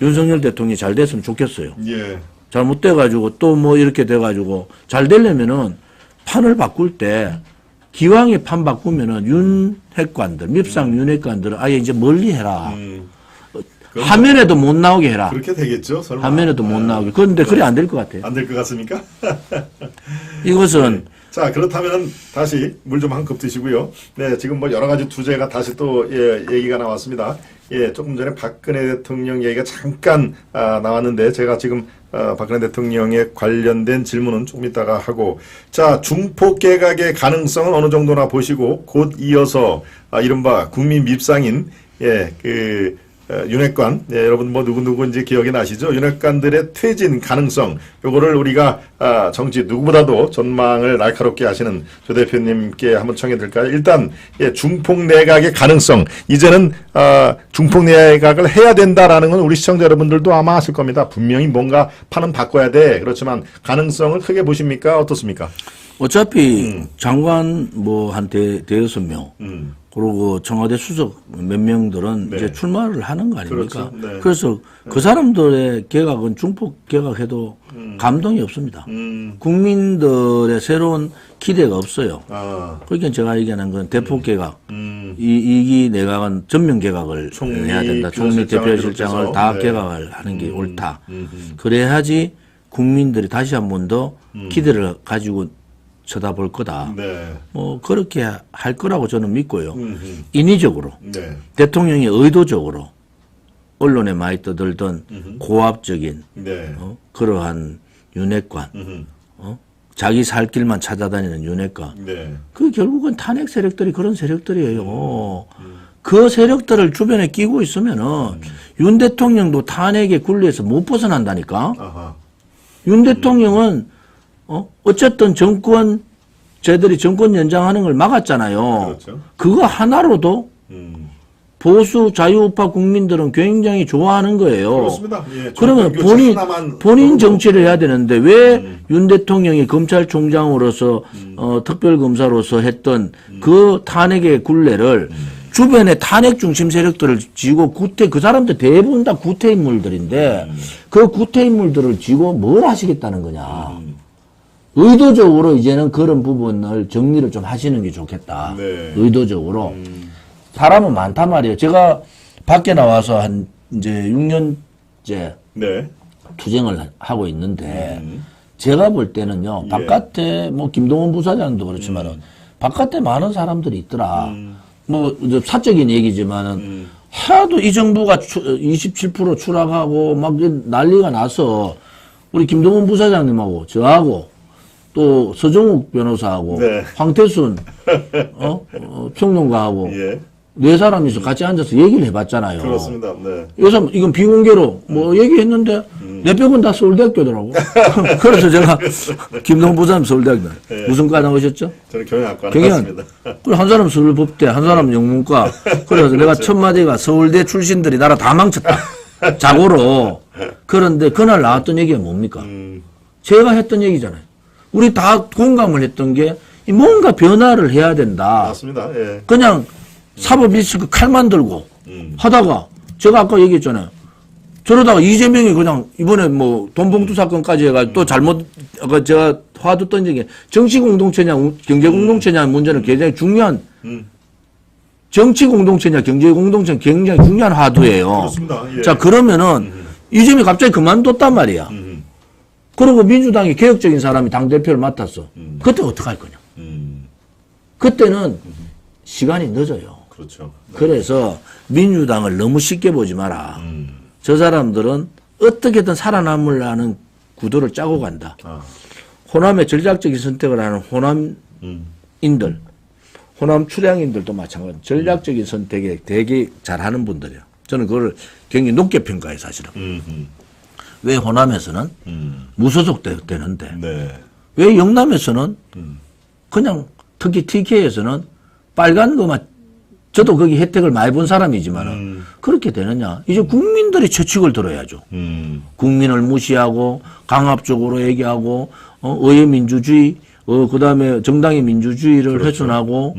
윤석열 대통령이 잘 됐으면 좋겠어요. 예. 잘못돼가지고 또 뭐 이렇게 돼가지고 잘 되려면은 판을 바꿀 때 기왕에 판 바꾸면은 윤핵관들, 밉상 윤핵관들은 아예 이제 멀리 해라. 화면에도 못 나오게 해라. 그렇게 되겠죠, 설마. 화면에도 못 나오게. 그런데 그래 안 될 것 같아요. 안 될 것 같습니까? 이것은 자, 그렇다면 다시 물 좀 한 컵 드시고요. 네, 지금 뭐 여러 가지 주제가 다시 또 얘기가 나왔습니다. 예, 조금 전에 박근혜 대통령 얘기가 잠깐 나왔는데 제가 지금 박근혜 대통령에 관련된 질문은 조금 이따가 하고, 자, 중폭 개각의 가능성은 어느 정도나 보시고 곧 이어서 이른바 국민 밉상인 윤핵관, 예, 여러분 뭐 누구누구인지 기억이 나시죠? 윤핵관들의 퇴진 가능성, 요거를 우리가 정치 누구보다도 전망을 날카롭게 하시는 조 대표님께 한번 청해 드릴까요? 일단 중폭 내각의 가능성, 이제는 중폭 내각을 해야 된다라는 건 우리 시청자 여러분들도 아마 아실 겁니다. 분명히 뭔가 판은 바꿔야 돼. 그렇지만 가능성을 크게 보십니까? 어떻습니까? 어차피 장관 뭐 한 대여섯 명 그리고 청와대 수석 몇 명들은 네. 이제 출마를 하는 거 아닙니까? 그렇죠. 네. 그래서 그 사람들의 개각은 중폭 개각해도 감동이 없습니다. 국민들의 새로운 기대가 없어요. 그러니까 제가 얘기하는 건 대폭 개각, 이기 내각은 전면 개각을 해야 된다. 총리 대표실장을 다 네. 개각을 하는 게 옳다. 그래야지 국민들이 다시 한 번 더 기대를 가지고 쳐다볼 거다. 네. 뭐 그렇게 할 거라고 저는 믿고요. 인위적으로 네. 대통령이 의도적으로 언론에 많이 떠들던 고압적인 네. 그러한 윤핵관, 자기 살 길만 찾아다니는 윤핵관. 네. 그 결국은 탄핵 세력들이 그런 세력들이에요. 그 세력들을 주변에 끼고 있으면은 윤 대통령도 탄핵의 굴레에서 못 벗어난다니까. 아하. 윤 대통령은 어쨌든 쟤들이 정권 연장하는 걸 막았잖아요. 그렇죠. 그거 하나로도 보수 자유우파 국민들은 굉장히 좋아하는 거예요. 그렇습니다. 예, 그러면 본인 정치를 해야 되는데 왜 윤 대통령이 검찰총장으로서 특별검사로서 했던 그 탄핵의 굴레를 주변에 탄핵 중심 세력들을 쥐고 그 사람들 대부분 다 구태 인물들인데 그 구태 인물들을 쥐고 뭘 하시겠다는 거냐. 의도적으로 이제는 그런 부분을 정리를 좀 하시는 게 좋겠다. 네. 의도적으로. 사람은 많단 말이에요. 제가 밖에 나와서 한 이제 6년째 네. 투쟁을 하고 있는데 제가 볼 때는요. 바깥에 뭐 김동원 부사장도 그렇지만은 바깥에 많은 사람들이 있더라. 뭐 사적인 얘기지만은 하도 이 정부가 27% 추락하고 막 난리가 나서 우리 김동원 부사장님하고 저하고 또 서정욱 변호사하고 네. 황태순 평론가하고 예. 네 사람이서 같이 앉아서 얘기를 해봤잖아요. 그렇습니다. 네. 여기서 이건 비공개로 뭐 얘기했는데 내 벽은 다 서울대학교더라고. 그래서 제가 김동훈 부사님 서울대학교 무슨 과 나오셨죠? 저는 경영학과 경영. 나왔습니다. 그리고 한 사람은 서울법대, 한 사람은 영문과. 그래서 내가 첫 마디가 서울대 출신들이 나라 다 망쳤다. 자고로. 그런데 그날 나왔던 얘기가 뭡니까? 제가 했던 얘기잖아요. 우리 다 공감을 했던 게 뭔가 변화를 해야 된다. 맞습니다. 예. 그냥 사법 리스크 칼만 들고 하다가 제가 아까 얘기했잖아요. 저러다가 이재명이 그냥 이번에 뭐 돈봉투 사건까지 해가지고 또 잘못 제가 화두 던진 게 정치 공동체냐 경제 공동체냐 문제는 굉장히 중요한 정치 공동체냐 경제 공동체는 굉장히 중요한 화두예요. 그렇습니다. 예. 자 그러면은 이재명이 갑자기 그만뒀단 말이야. 그리고 민주당이 개혁적인 사람이 당대표를 맡았어. 그때 어떡할 거냐. 그때는 시간이 늦어요. 그렇죠. 그래서 민주당을 너무 쉽게 보지 마라. 저 사람들은 어떻게든 살아남으려는 구도를 짜고 간다. 호남의 전략적인 선택을 하는 호남인들, 호남 출향인들도 마찬가지. 전략적인 선택에 되게 잘하는 분들이에요. 저는 그걸 굉장히 높게 평가해요, 사실은. 왜 호남에서는 무소속 되는데, 네. 왜 영남에서는 그냥 특히 TK에서는 빨간 거만 저도 거기 혜택을 많이 본 사람이지만은 그렇게 되느냐? 이제 국민들이 처칙을 들어야죠. 국민을 무시하고 강압적으로 얘기하고 의회 민주주의, 그다음에 정당의 민주주의를 그렇죠. 훼손하고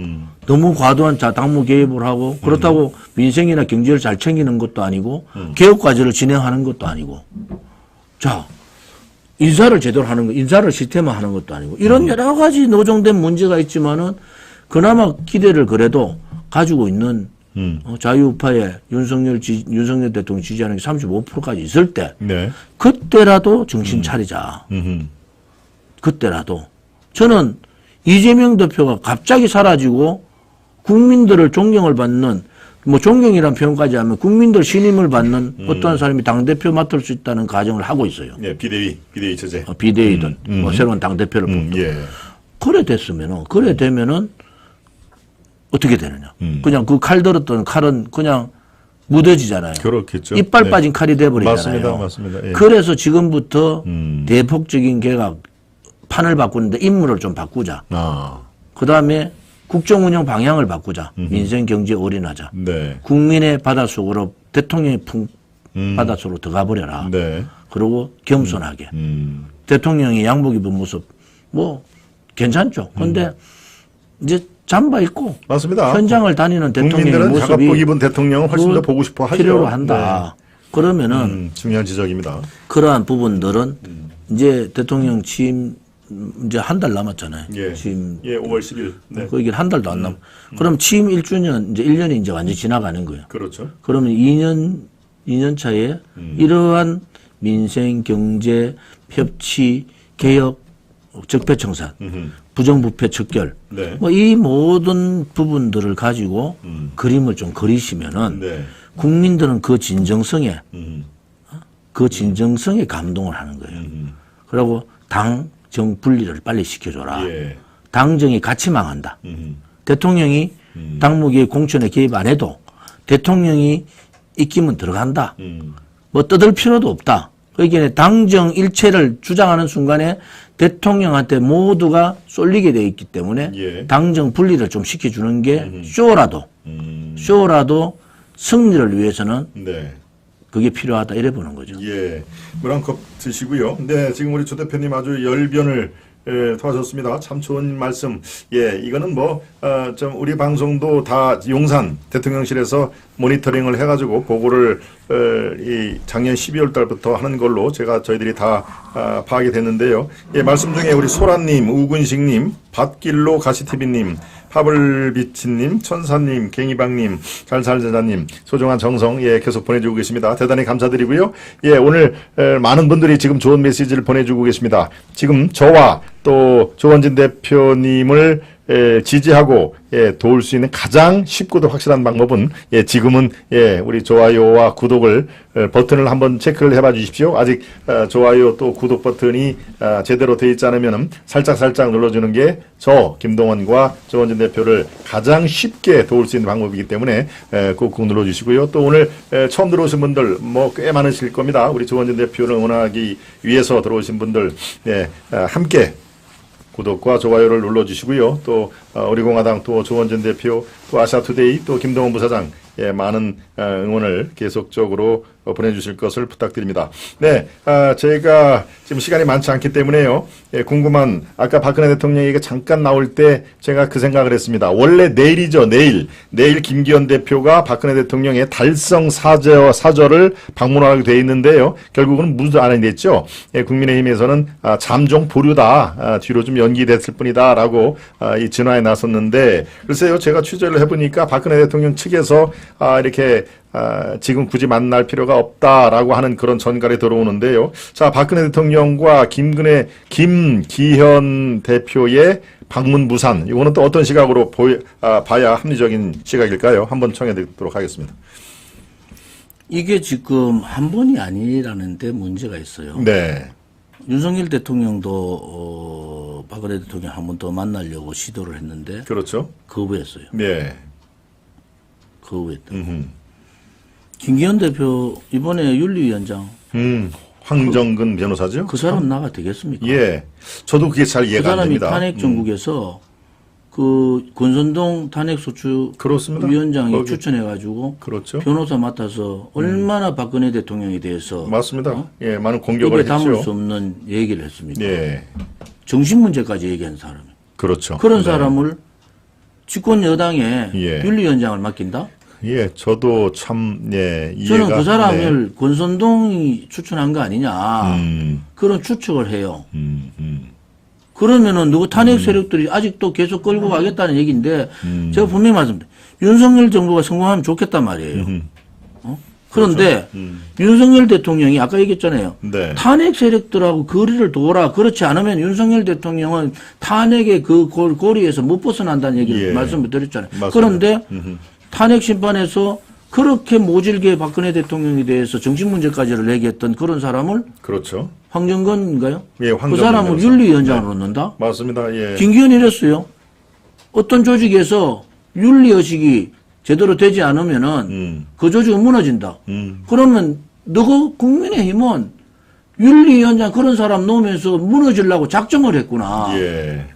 너무 과도한 당무 개입을 하고 그렇다고 민생이나 경제를 잘 챙기는 것도 아니고 개혁 과제를 진행하는 것도 아니고 자. 인사를 제대로 하는 거, 인사를 시스템화하는 것도 아니고 이런 여러 가지 노정된 문제가 있지만은 그나마 기대를 그래도 가지고 있는 자유우파의 윤석열 대통령 지지하는 게 35%까지 있을 때 네. 그때라도 정신 차리자. 그때라도 저는 이재명 대표가 갑자기 사라지고 국민들을 존경을 받는 뭐 존경이란 표현까지 하면 국민들 신임을 받는 어떠한 사람이 당대표 맡을 수 있다는 가정을 하고 있어요. 예, 비대위 체제. 비대위든 뭐 새로운 당대표를 뽑든. 예. 그래 되면은 어떻게 되느냐. 그냥 그 칼 들었던 칼은 그냥 무뎌지잖아요. 그렇겠죠. 이빨 네. 빠진 칼이 돼버리잖아요. 맞습니다. 예. 그래서 지금부터 대폭적인 개각 판을 바꾸는데 인물을 좀 바꾸자. 그 다음에 국정운영 방향을 바꾸자. 민생 경제 올인하자. 네. 국민의 바닷속으로 대통령의 바닷속으로 들어가 버려라. 네. 그리고 겸손하게. 대통령이 양복 입은 모습 뭐 괜찮죠. 그런데 이제 잠바 입고 맞습니다. 현장을 다니는 대통령의 국민들은 모습이 작업복 입은 대통령을 훨씬 더 보고 싶어 하죠. 필요로 한다. 네. 그러면은 중요한 지적입니다. 그러한 부분들은 이제 대통령 취임 이제 한 달 남았잖아요. 예. 취임. 예, 5월 10일. 네. 그 얘기는 한 달도 안 남아. 그럼 취임 1주년 이제 1년이 이제 완전히 지나가는 거예요. 그렇죠. 그러면 2년 차에 이러한 민생, 경제, 협치, 개혁, 적폐청산, 부정부패 척결, 네. 뭐 이 모든 부분들을 가지고 그림을 좀 그리시면은 네. 국민들은 그 진정성에 감동을 하는 거예요. 그리고 당정 분리를 빨리 시켜줘라. 예. 당정이 같이 망한다. 대통령이 당무기의 공천에 개입 안 해도 대통령이 입김은 들어간다. 뭐 떠들 필요도 없다. 그러니까 당정 일체를 주장하는 순간에 대통령한테 모두가 쏠리게 돼 있기 때문에 예. 당정 분리를 좀 시켜주는 게 쇼라도 승리를 위해서는 네. 그게 필요하다 이래 보는 거죠. 예. 물 한 컵 드시고요. 네, 지금 우리 조 대표님 아주 열변을 도와줬습니다. 참 좋은 말씀. 예, 이거는 좀 우리 방송도 다 용산 대통령실에서 모니터링을 해가지고 보고를 이 작년 12월 달부터 하는 걸로 저희들이 다 파악이 됐는데요. 예, 말씀 중에 우리 소라님, 우군식님, 밭길로 가시TV님, 파블비치님, 천사님, 갱이방님, 잘살제자님, 소중한 정성, 예, 계속 보내주고 계십니다. 대단히 감사드리고요. 예, 오늘 많은 분들이 지금 좋은 메시지를 보내주고 계십니다. 지금 저와 또 조원진 대표님을 지지하고 도울 수 있는 가장 쉽고도 확실한 방법은 지금은 우리 좋아요와 구독을 버튼을 한번 체크를 해봐 주십시오. 아직 좋아요 또 구독 버튼이 제대로 되어 있지 않으면 살짝 눌러주는 게 저 김동원과 조원진 대표를 가장 쉽게 도울 수 있는 방법이기 때문에 꾹꾹 눌러주시고요. 또 오늘 처음 들어오신 분들 꽤 많으실 겁니다. 우리 조원진 대표를 응원하기 위해서 들어오신 분들 함께 구독과 좋아요를 눌러주시고요. 또 우리 공화당 또 조원진 대표 또 아시아투데이 또 김동원 부사장 많은 응원을 계속적으로 보내주실 것을 부탁드립니다. 네, 제가 지금 시간이 많지 않기 때문에요. 궁금한 아까 박근혜 대통령에게 잠깐 나올 때 제가 그 생각을 했습니다. 원래 내일이죠. 내일 김기현 대표가 박근혜 대통령의 달성 사절을 방문하게 돼 있는데요. 결국은 무슨 안이 됐죠. 국민의힘에서는 잠정 보류다. 뒤로 좀 연기됐을 뿐이다라고 이 진화에 나섰는데 글쎄요. 제가 취재를 해보니까 박근혜 대통령 측에서 이렇게 지금 굳이 만날 필요가 없다라고 하는 그런 전갈이 들어오는데요. 자, 박근혜 대통령과 김기현 대표의 방문 부산, 이거는 또 어떤 시각으로 봐야 합리적인 시각일까요? 한번 청해 듣도록 하겠습니다. 이게 지금 한 번이 아니라는 데 문제가 있어요. 네. 윤석열 대통령도 박근혜 대통령 한 번 더 만나려고 시도를 했는데 그렇죠. 거부했어요. 네. 거부했다. 김기현 대표 이번에 윤리위원장 황정근 변호사죠? 그 사람 나가 되겠습니까? 예. 저도 그게 잘 이해가 안 됩니다. 그 사람이 탄핵 정국에서 그 권선동 탄핵소추 그렇습니다. 위원장이 추천해가지고 그렇죠. 변호사 맡아서 얼마나 박근혜 대통령에 대해서 맞습니다. 예, 많은 공격을 입에 담을 했죠. 수 없는 얘기를 했습니다. 예. 정신 문제까지 얘기한 사람이. 그렇죠. 그런 네. 사람을 집권 여당에 예. 윤리위원장을 맡긴다? 예, 저도 참, 이해가. 저는 그 사람을 권선동이 추천한 거 아니냐. 그런 추측을 해요. 그러면은 누구 탄핵 세력들이 아직도 계속 끌고 가겠다는 얘기인데 제가 분명히 말씀드립니다. 윤석열 정부가 성공하면 좋겠단 말이에요. 그런데 윤석열 대통령이 아까 얘기했잖아요. 네. 탄핵 세력들하고 거리를 둬라. 그렇지 않으면 윤석열 대통령은 탄핵의 그 고리에서 못 벗어난다는 얘기를 말씀을 드렸잖아요. 맞습니다. 그런데 탄핵 심판에서 그렇게 모질게 박근혜 대통령에 대해서 정신 문제까지를 얘기했던 그런 사람을 그렇죠. 황정근인가요? 예, 황정근 그 사람을 변호사. 윤리위원장으로 넣는다? 맞습니다. 예. 김기현이 이랬어요. 어떤 조직에서 윤리의식이 제대로 되지 않으면은 그 조직은 무너진다. 그러면 너가 국민의힘은 윤리위원장 그런 사람 놓으면서 무너지려고 작정을 했구나. 예.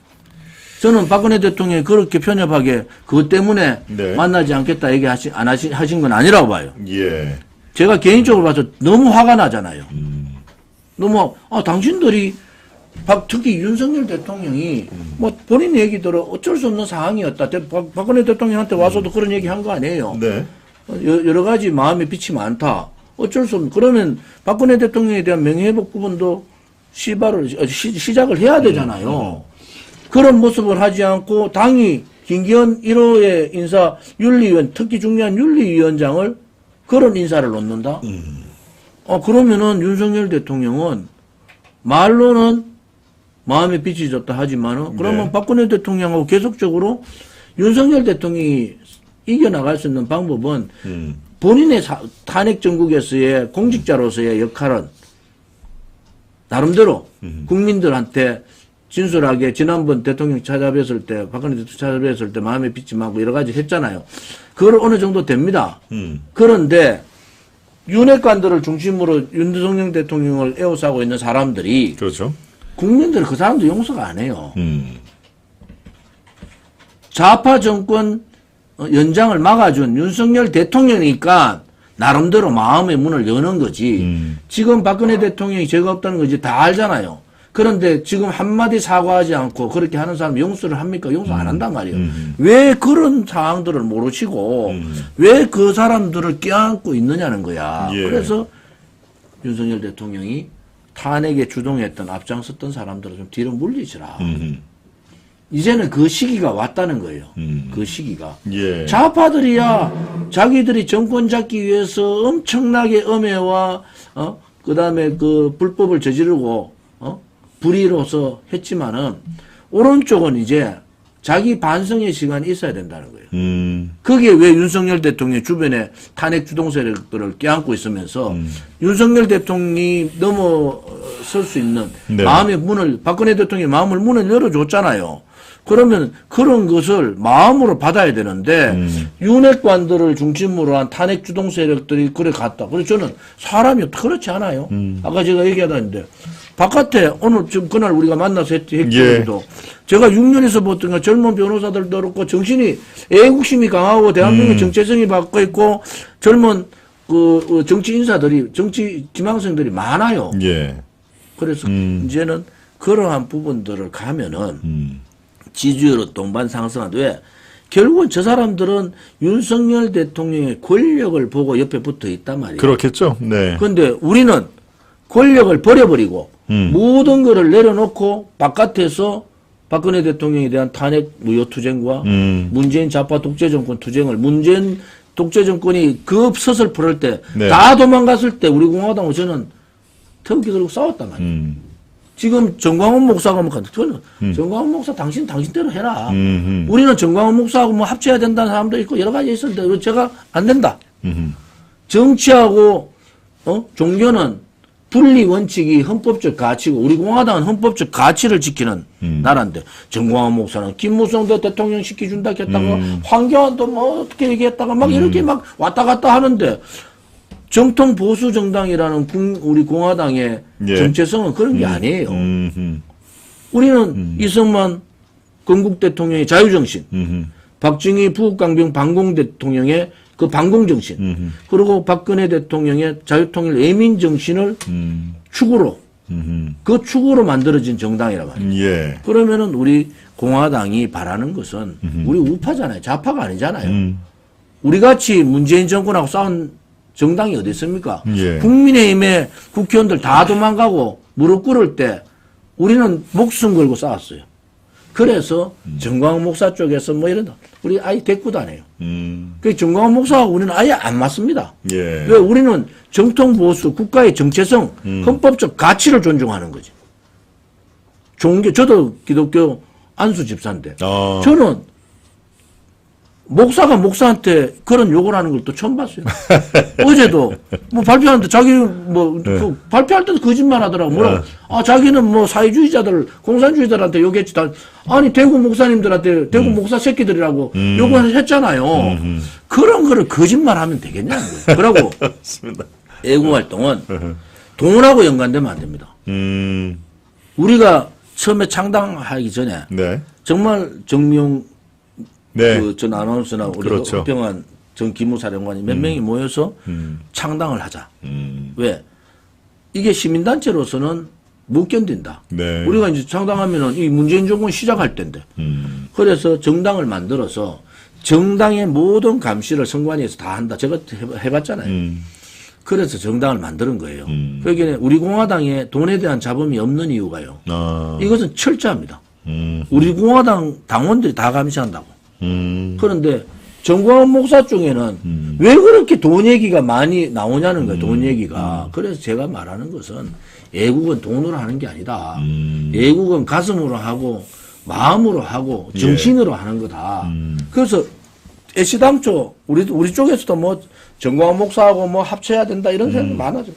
저는 박근혜 대통령이 그렇게 편협하게 그것 때문에 네. 만나지 않겠다 하신 건 아니라고 봐요. 예. 제가 개인적으로 봐서 너무 화가 나잖아요. 너무, 당신들이, 특히 윤석열 대통령이, 본인 얘기대로 어쩔 수 없는 상황이었다. 박근혜 대통령한테 와서도 그런 얘기 한 거 아니에요. 네. 여러 가지 마음의 빛이 많다. 어쩔 수 없는, 그러면 박근혜 대통령에 대한 명예회복 부분도 시작을 해야 되잖아요. 그런 모습을 하지 않고 당이 김기현 1호의 인사 윤리위원, 특히 중요한 윤리위원장을 그런 인사를 놓는다? 그러면은 윤석열 대통령은 말로는 마음에 빛이 졌다 하지만은 그러면 네. 박근혜 대통령하고 계속적으로 윤석열 대통령이 이겨나갈 수 있는 방법은 본인의 탄핵 정국에서의 공직자로서의 역할은 나름대로 국민들한테 진솔하게 지난번 대통령 찾아뵀을 때, 박근혜 대통령 찾아뵀을 때 마음에 빛이 많고 여러 가지 했잖아요. 그걸 어느 정도 됩니다. 그런데 윤핵관들을 중심으로 윤석열 대통령을 에워싸고 있는 사람들이 그렇죠. 국민들 그 사람도 용서가 안 해요. 좌파 정권 연장을 막아준 윤석열 대통령이니까 나름대로 마음의 문을 여는 거지. 지금 박근혜 대통령이 죄가 없다는 거 이제 다 알잖아요. 그런데 지금 한마디 사과하지 않고 그렇게 하는 사람 용서를 합니까? 용서 안 한단 말이에요. 왜 그런 상황들을 모르시고 왜 그 사람들을 껴안고 있느냐는 거야. 예. 그래서 윤석열 대통령이 탄핵에 주동했던 앞장섰던 사람들을 좀 뒤로 물리시라. 이제는 그 시기가 왔다는 거예요. 그 시기가. 예. 좌파들이야 자기들이 정권 잡기 위해서 엄청나게 엄해와 그다음에 그 불법을 저지르고 불의로서 했지만은 오른쪽은 이제 자기 반성의 시간이 있어야 된다는 거예요. 거기에 왜 윤석열 대통령 주변에 탄핵 주동 세력들을 껴안고 있으면서 윤석열 대통령이 넘어설 수 있는 네. 마음의 문을 박근혜 대통령이 마음을 문을 열어줬잖아요. 그러면 그런 것을 마음으로 받아야 되는데 윤핵관들을 중심으로 한 탄핵 주동 세력들이 그래 갔다. 그래서 저는 사람이 그렇지 않아요. 아까 제가 얘기하다는데 바깥에 오늘 지금 그날 우리가 만나서 했기도 제가 6년에서 보던 젊은 변호사들도 그렇고 정신이 애국심이 강하고 대한민국 정체성이 바뀌어 있고 젊은 그 정치 인사들이 정치 지망생들이 많아요. 예. 그래서 이제는 그러한 부분들을 가면은 지지율은 동반상승한데 왜? 결국은 저 사람들은 윤석열 대통령의 권력을 보고 옆에 붙어 있단 말이에요. 그렇겠죠. 네. 그런데 우리는 권력을 버려버리고 모든 것을 내려놓고 바깥에서 박근혜 대통령에 대한 탄핵 무효투쟁과 문재인 좌파 독재정권 투쟁을 문재인 독재정권이 그 섯을 풀을 때 다 네. 도망갔을 때 우리 공화당은 저는 태극기 들고 싸웠단 말이에요. 지금 정광훈 목사가 뭐 저는 정광훈 목사 당신대로 해라. 우리는 정광훈 목사하고 뭐 합쳐야 된다는 사람도 있고 여러 가지 있었는데 왜 제가 안 된다. 정치하고 종교는 분리 원칙이 헌법적 가치고 우리 공화당은 헌법적 가치를 지키는 나라인데 정광훈 목사는 김무성도 대통령 시켜준다 했다가 황교안도 뭐 어떻게 얘기했다가 막 이렇게 막 왔다 갔다 하는데 정통 보수 정당이라는 우리 공화당의 예. 정체성은 그런 게 아니에요. 우리는 이승만 건국 대통령의 자유정신, 박정희 부국강병 반공 대통령의 그 반공정신, 그리고 박근혜 대통령의 자유통일 애민정신을 축으로, 그 축으로 만들어진 정당이란 말이에요. 예. 그러면은 우리 공화당이 바라는 것은 우리 우파잖아요. 좌파가 아니잖아요. 우리 같이 문재인 정권하고 싸운 정당이 어디 있습니까? 예. 국민의힘의 국회의원들 다 도망가고 무릎 꿇을 때 우리는 목숨 걸고 싸웠어요. 그래서 정광훈 목사 쪽에서 뭐 이런다. 우리 아예 대꾸도 안 해요. 그 정광훈 목사하고 우리는 아예 안 맞습니다. 예. 왜 우리는 정통 보수 국가의 정체성, 헌법적 가치를 존중하는 거지. 종교, 저도 기독교 안수 집사인데 저는 목사가 목사한테 그런 욕을 하는 걸 또 처음 봤어요. 어제도 뭐 발표하는데 자기 뭐 그 발표할 때도 거짓말 하더라고. 뭐라고? 자기는 뭐 사회주의자들, 공산주의자들한테 욕했지. 아니 대구 목사님들한테 대구 목사 새끼들이라고 욕을 했잖아요. 그런 거를 거짓말하면 되겠냐는 거예요. 그러고 애국 활동은 돈하고 연관되면 안 됩니다. 우리가 처음에 창당하기 전에 네. 정말 정명 네. 그 전 아나운서나 우리 그렇죠. 허평한 전 기무사령관이 몇 명이 모여서 창당을 하자. 왜? 이게 시민단체로서는 못 견딘다. 네. 우리가 이제 창당하면은 이 문재인 정권 시작할 때인데. 그래서 정당을 만들어서 정당의 모든 감시를 선관위에서 다 한다. 제가 해봤잖아요. 그래서 정당을 만드는 거예요. 그러니까 우리 공화당에 돈에 대한 잡음이 없는 이유가요. 이것은 철저합니다. 우리 공화당 당원들이 다 감시한다고. 그런데 정광훈 목사 쪽에는 왜 그렇게 돈 얘기가 많이 나오냐는 거예요. 돈 얘기가. 그래서 제가 말하는 것은 애국은 돈으로 하는 게 아니다. 애국은 가슴으로 하고 마음으로 하고 정신으로 하는 거다. 그래서 애시당초 우리 쪽에서도 뭐 정광훈 목사하고 뭐 합쳐야 된다 이런 생각이 많아져.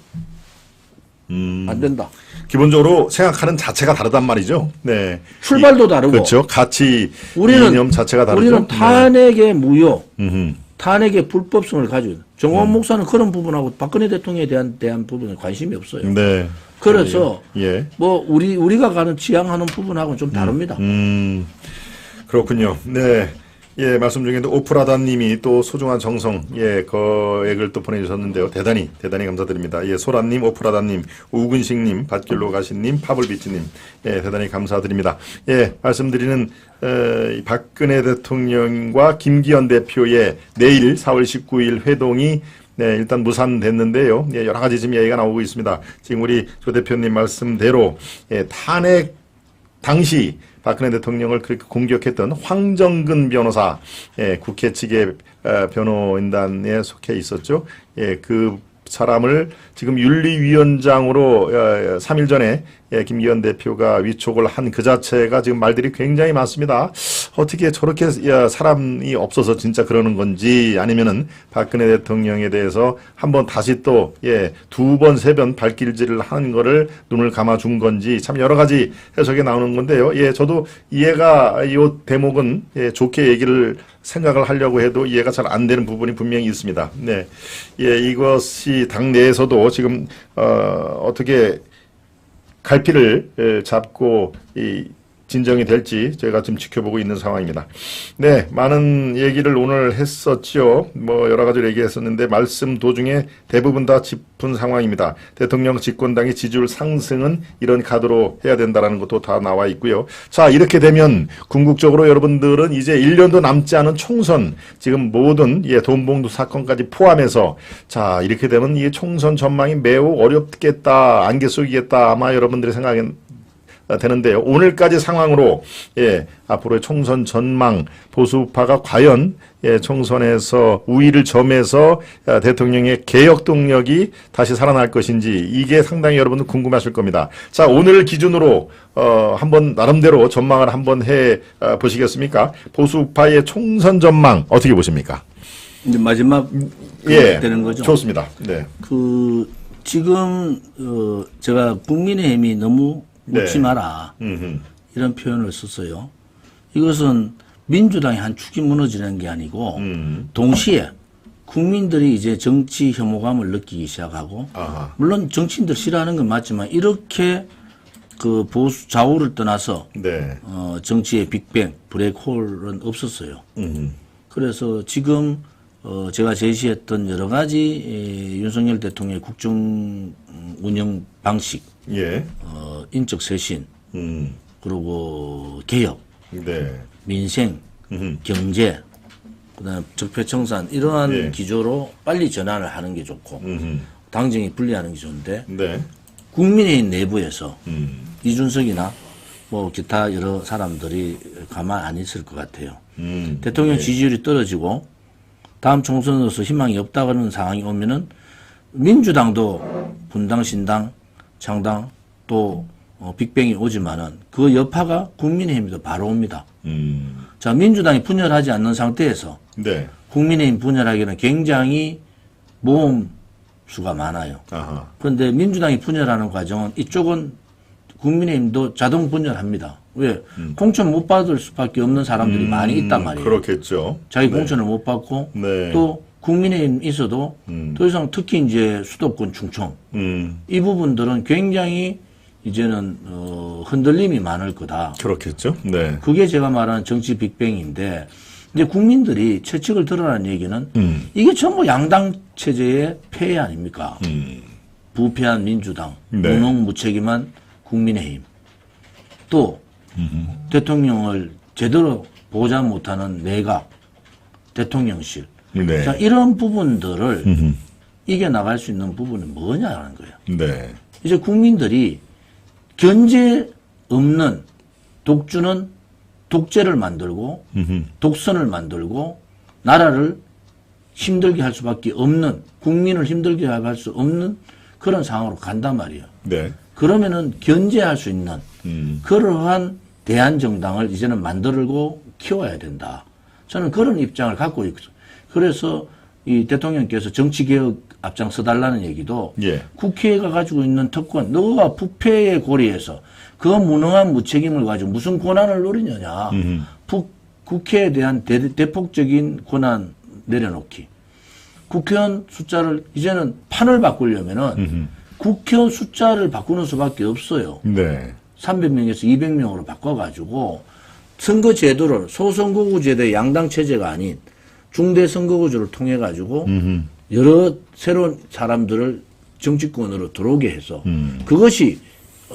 안 된다. 기본적으로 생각하는 자체가 다르단 말이죠. 네. 출발도 다르고. 그렇죠. 가치 우리는 이념 자체가 다르죠. 우리는 탄핵의 무효, 탄핵의 불법성을 가지고 정광훈 목사는 그런 부분하고 박근혜 대통령에 대한 부분에 관심이 없어요. 네. 그래서 예. 뭐 우리가 가는 지향하는 부분하고는 좀 다릅니다. 그렇군요. 네. 예, 말씀 중에도 오프라다님이 또 소중한 정성, 예, 거액을 또 보내주셨는데요. 대단히 감사드립니다. 예, 소라님, 오프라다님, 우근식님, 밭길로 가신님, 파블비치님, 예, 대단히 감사드립니다. 예, 말씀드리는, 이 박근혜 대통령과 김기현 대표의 내일 4월 19일 회동이 네, 일단 무산됐는데요. 예, 여러 가지 지금 얘기가 나오고 있습니다. 지금 우리 조 대표님 말씀대로, 예, 탄핵 당시 박근혜 대통령을 그렇게 공격했던 황정근 변호사, 예, 국회 측의 변호인단에 속해 있었죠. 예, 그 사람을 지금 윤리위원장으로 3일 전에 예, 김기현 대표가 위촉을 한 그 자체가 지금 말들이 굉장히 많습니다. 어떻게 저렇게 사람이 없어서 진짜 그러는 건지 아니면은 박근혜 대통령에 대해서 한번 다시 또 예, 두 번, 세 번 발길질을 한 거를 눈을 감아준 건지 참 여러 가지 해석이 나오는 건데요. 예, 저도 이해가 이 대목은 예, 좋게 얘기를 생각을 하려고 해도 이해가 잘 안 되는 부분이 분명히 있습니다. 네, 예, 이것이 당 내에서도 지금 어떻게 갈피를 잡고 진정이 될지 저희가 지금 지켜보고 있는 상황입니다. 네, 많은 얘기를 오늘 했었죠. 뭐 여러 가지를 얘기했었는데 말씀 도중에 대부분 다 짚은 상황입니다. 대통령 집권당의 지지율 상승은 이런 카드로 해야 된다는 것도 다 나와 있고요. 자, 이렇게 되면 궁극적으로 여러분들은 이제 1년도 남지 않은 총선, 지금 모든 예, 돈봉투 사건까지 포함해서 자, 이렇게 되면 이 총선 전망이 매우 어렵겠다, 안개 속이겠다 아마 여러분들의 생각엔 되는데요. 오늘까지 상황으로 예, 앞으로의 총선 전망 보수파가 과연 예, 총선에서 우위를 점해서 대통령의 개혁 동력이 다시 살아날 것인지 이게 상당히 여러분들 궁금하실 겁니다. 자, 오늘 기준으로 한번 나름대로 전망을 한번 해 보시겠습니까? 보수파의 총선 전망 어떻게 보십니까? 이제 마지막 예, 되는 거죠. 좋습니다. 네. 지금 제가 국민의힘이 너무 묻지 네. 마라 이런 표현을 썼어요. 이것은 민주당의 한 축이 무너지는 게 아니고 동시에 국민들이 이제 정치 혐오감을 느끼기 시작하고 아하. 물론 정치인들 싫어하는 건 맞지만 이렇게 그 보수 좌우를 떠나서 네. 정치의 빅뱅 블랙홀은 없었어요. 그래서 지금 제가 제시했던 여러 가지 윤석열 대통령의 국정 운영 방식, 예. 인적 쇄신, 그리고 개혁, 네. 민생, 경제, 그다음 적폐청산 이러한 예. 기조로 빨리 전환을 하는 게 좋고 당정이 분리하는 게 좋은데 네. 국민의힘 내부에서 이준석이나 뭐 기타 여러 사람들이 가만 안 있을 것 같아요. 대통령 네. 지지율이 떨어지고 다음 총선으로서 희망이 없다는 상황이 오면은 민주당도 분당, 신당, 창당 또 빅뱅이 오지만은 그 여파가 국민의힘도 바로 옵니다. 자, 민주당이 분열하지 않는 상태에서 네. 국민의힘 분열하기는 굉장히 모험수가 많아요. 아하. 그런데 민주당이 분열하는 과정은 이쪽은 국민의힘도 자동 분열합니다. 왜? 공천 못 받을 수밖에 없는 사람들이 많이 있단 말이에요. 그렇겠죠. 자기 네. 공천을 못 받고 네. 또 국민의힘 있어도 더 이상 특히 이제 수도권 충청 이 부분들은 굉장히 이제는 흔들림이 많을 거다. 그렇겠죠. 네. 그게 제가 말하는 정치 빅뱅인데 이제 국민들이 채찍을 들어라는 얘기는 이게 전부 양당 체제의 폐해 아닙니까? 부패한 민주당, 네. 무능무책임한 국민의힘, 또 대통령을 제대로 보좌 못하는 내각, 대통령실. 네. 자, 이런 부분들을 이겨나갈 수 있는 부분은 뭐냐라는 거예요. 네. 이제 국민들이 견제 없는 독주는 독재를 만들고 독선을 만들고 나라를 힘들게 할 수밖에 없는 국민을 힘들게 할 수 없는 그런 상황으로 간단 말이에요. 네. 그러면은 견제할 수 있는 그러한 대한정당을 이제는 만들고 키워야 된다. 저는 그런 입장을 갖고 있어요. 그래서 이 대통령께서 정치개혁 앞장서달라는 얘기도 예. 국회가 가지고 있는 특권, 너가 부패의 고리에서 그 무능한 무책임을 가지고 무슨 권한을 노리느냐. 국회에 대한 대폭적인 권한 내려놓기. 국회의원 숫자를 이제는 판을 바꾸려면은 국회의원 숫자를 바꾸는 수밖에 없어요. 네. 300명에서 200명으로 바꿔가지고 선거 제도를 소선거구 제도의 양당 체제가 아닌 중대 선거구제를 통해 가지고 여러 새로운 사람들을 정치권으로 들어오게 해서 그것이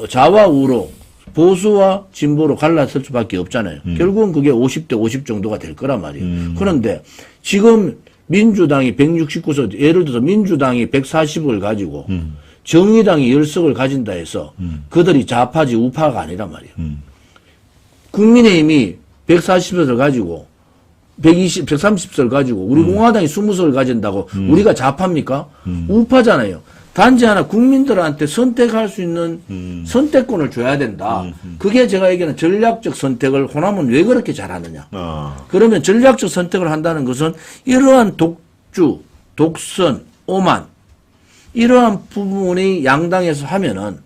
좌와 우로 보수와 진보로 갈라설 수밖에 없잖아요. 결국은 그게 50대 50 정도가 될 거란 말이에요. 그런데 지금 민주당이 169석, 예를 들어서 민주당이 140을 가지고 정의당이 10석을 가진다 해서 그들이 좌파지 우파가 아니란 말이에요. 국민의힘이 140석을 가지고 130석을 가지고 우리 공화당이 20석을 가진다고 우리가 좌파입니까? 우파잖아요. 단지 하나 국민들한테 선택할 수 있는 선택권을 줘야 된다. 그게 제가 얘기하는 전략적 선택을 호남은 왜 그렇게 잘하느냐. 그러면 전략적 선택을 한다는 것은 이러한 독주, 독선, 오만 이러한 부분이 양당에서 하면은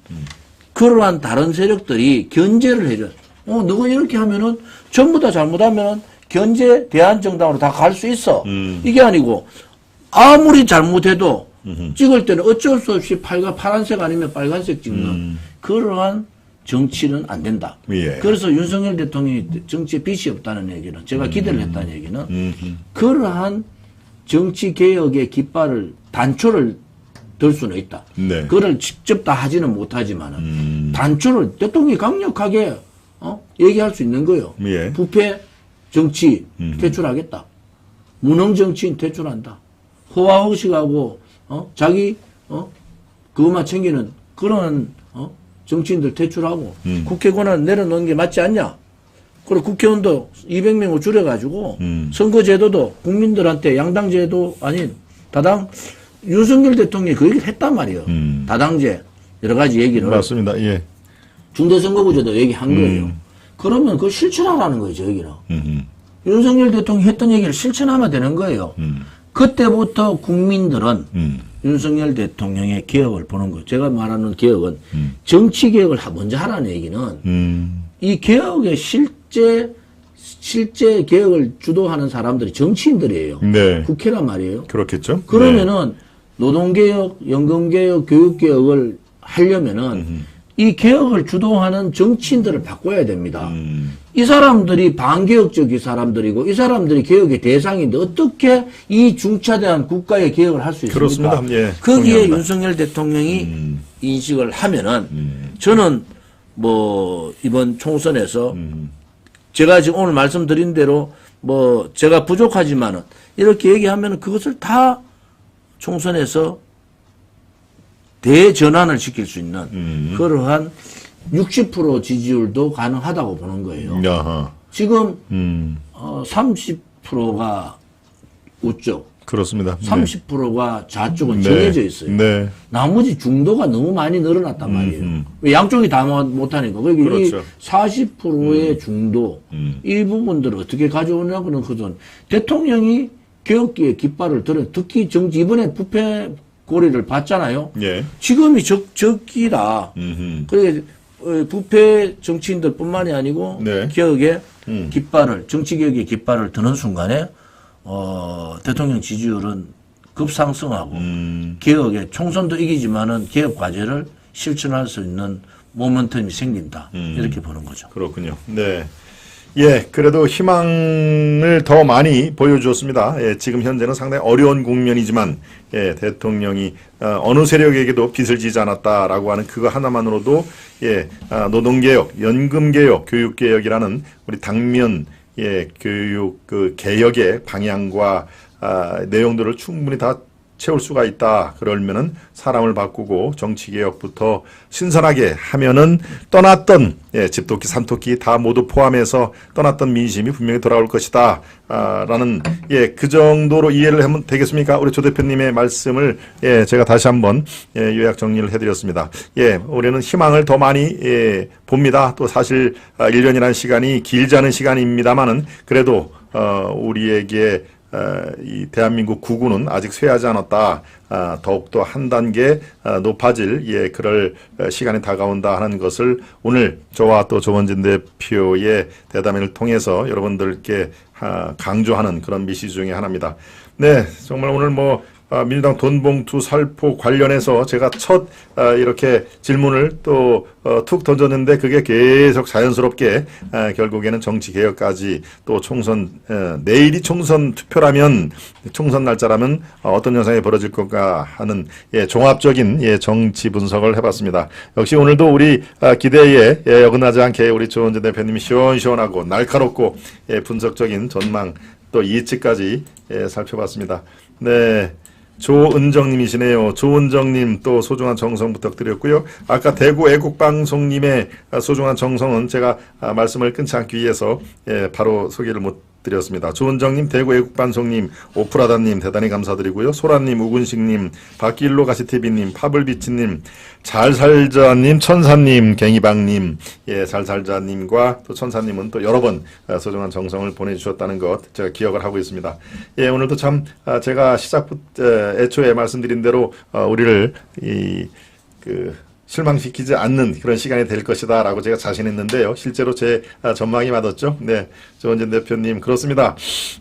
그러한 다른 세력들이 견제를 해줘요. 너가 이렇게 하면은 전부 다 잘못하면은 견제 대한정당으로 다 갈 수 있어. 이게 아니고 아무리 잘못해도 찍을 때는 어쩔 수 없이 파란색 아니면 빨간색 찍는 그러한 정치는 안 된다. 예. 그래서 윤석열 대통령이 정치에 빛이 없다는 얘기는 제가 기대를 했다는 얘기는 그러한 정치 개혁의 깃발을 단초를 들 수는 있다. 네. 그걸 직접 다 하지는 못하지만은 단초를 대통령이 강력하게 얘기할 수 있는 거예요. 예. 부패 정치 퇴출하겠다. 무능 정치인 퇴출한다. 호화호식하고 자기 그것만 챙기는 그런 정치인들 퇴출하고 국회 권한 내려놓는 게 맞지 않냐? 그리고 국회의원도 200명을 줄여가지고 선거제도도 국민들한테 양당제도 아닌 다당 윤석열 대통령이 그 얘기를 했단 말이에요. 다당제 여러 가지 얘기를 맞습니다. 예. 중대선거구제도 얘기한 거예요. 그러면 그걸 실천하라는 거예요, 저기는. 윤석열 대통령이 했던 얘기를 실천하면 되는 거예요. 그때부터 국민들은 윤석열 대통령의 개혁을 보는 거예요. 제가 말하는 개혁은 정치 개혁을 먼저 하라는 얘기는 이 개혁의 실제 개혁을 주도하는 사람들이 정치인들이에요. 네. 국회란 말이에요. 그렇겠죠. 그러면은 노동개혁, 연금개혁, 교육개혁을 하려면은 이 개혁을 주도하는 정치인들을 바꿔야 됩니다. 이 사람들이 반개혁적인 사람들이고 이 사람들이 개혁의 대상인데 어떻게 이 중차대한 국가의 개혁을 할 수 있습니까? 그렇습니다. 예, 거기에 동의합니다. 윤석열 대통령이 인식을 하면은 저는 뭐 이번 총선에서 제가 지금 오늘 말씀드린 대로 뭐 제가 부족하지만은 이렇게 얘기하면은 그것을 다 총선에서 대전환을 시킬 수 있는 그러한 60% 지지율도 가능하다고 보는 거예요. 야하. 지금 30%가 우쪽, 그렇습니다. 30%가 좌쪽은 네. 정해져 있어요. 네. 나머지 중도가 너무 많이 늘어났단 말이에요. 왜 양쪽이 다 못하니까. 그러니까 그렇죠. 이 40%의 중도, 이 부분들을 어떻게 가져오냐고는 그건 대통령이 개혁기의 깃발을 들어, 특히 정치, 이번에 부패 고리를 봤잖아요. 예. 지금이 적기다. 그래 부패 정치인들 뿐만이 아니고 네. 개혁의 깃발을, 정치 개혁의 깃발을 드는 순간에 대통령 지지율은 급상승하고 개혁의 총선도 이기지만은 개혁 과제를 실천할 수 있는 모멘텀이 생긴다. 이렇게 보는 거죠. 그렇군요. 네. 예, 그래도 희망을 더 많이 보여주었습니다. 예, 지금 현재는 상당히 어려운 국면이지만, 예, 대통령이, 어느 세력에게도 빚을 지지 않았다라고 하는 그거 하나만으로도, 예, 노동개혁, 연금개혁, 교육개혁이라는 우리 당면, 예, 교육, 개혁의 방향과, 내용들을 충분히 다 채울 수가 있다. 그러면은 사람을 바꾸고 정치개혁부터 신선하게 하면은 떠났던 집토끼, 산토끼 다 모두 포함해서 떠났던 민심이 분명히 돌아올 것이다. 라는 그 정도로 이해를 하면 되겠습니까? 우리 조 대표님의 말씀을 제가 다시 한번 요약 정리를 해드렸습니다. 올해는 희망을 더 많이 봅니다. 또 사실 1년이라는 시간이 길지 않은 시간입니다만은 그래도 우리에게 이 대한민국 구구는 아직 쇠하지 않았다. 더욱더 한 단계 높아질 그럴 시간이 다가온다 하는 것을 오늘 저와 또 조원진 대표의 대담회를 통해서 여러분들께 강조하는 그런 메시지 중에 하나입니다. 네, 정말 오늘 뭐 민주당 돈봉투 살포 관련해서 제가 첫 이렇게 질문을 또 툭 던졌는데 그게 계속 자연스럽게 결국에는 정치개혁까지 또 총선 내일이 총선 투표라면 총선 날짜라면 어떤 현상이 벌어질 건가 하는 종합적인 정치 분석을 해봤습니다. 역시 오늘도 우리 기대에 어긋나지 않게 우리 조원진 대표님이 시원시원하고 날카롭고 분석적인 전망 또 예측까지 살펴봤습니다. 네. 조은정님이시네요. 조은정님 또 소중한 정성 부탁드렸고요. 아까 대구 애국방송님의 소중한 정성은 제가 말씀을 끊지 않기 위해서 바로 소개를 못 드렸습니다. 조은정님, 대구 애국방송님, 오프라다님 대단히 감사드리고요. 소라님, 우군식님, 박길로 가시TV님, 파블비치님, 잘살자님, 천사님, 갱이방님, 잘살자님과 또 천사님은 또 여러 번 소중한 정성을 보내주셨다는 것 제가 기억을 하고 있습니다. 오늘도 참 제가 시작부터 애초에 말씀드린 대로 우리를 실망시키지 않는 그런 시간이 될 것이다 라고 제가 자신했는데요. 실제로 제 전망이 맞았죠. 네, 조원진 대표님 그렇습니다.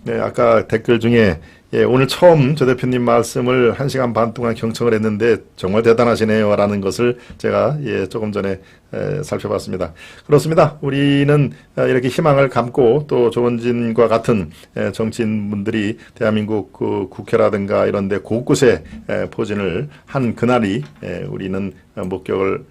네, 아까 댓글 중에 오늘 처음 조 대표님 말씀을 1시간 반 동안 경청을 했는데 정말 대단하시네요 라는 것을 제가 조금 전에 살펴봤습니다. 그렇습니다. 우리는 이렇게 희망을 감고 또 조원진과 같은 정치인분들이 대한민국 국회라든가 이런 데 곳곳에 포진을 한 그날이 우리는 목격을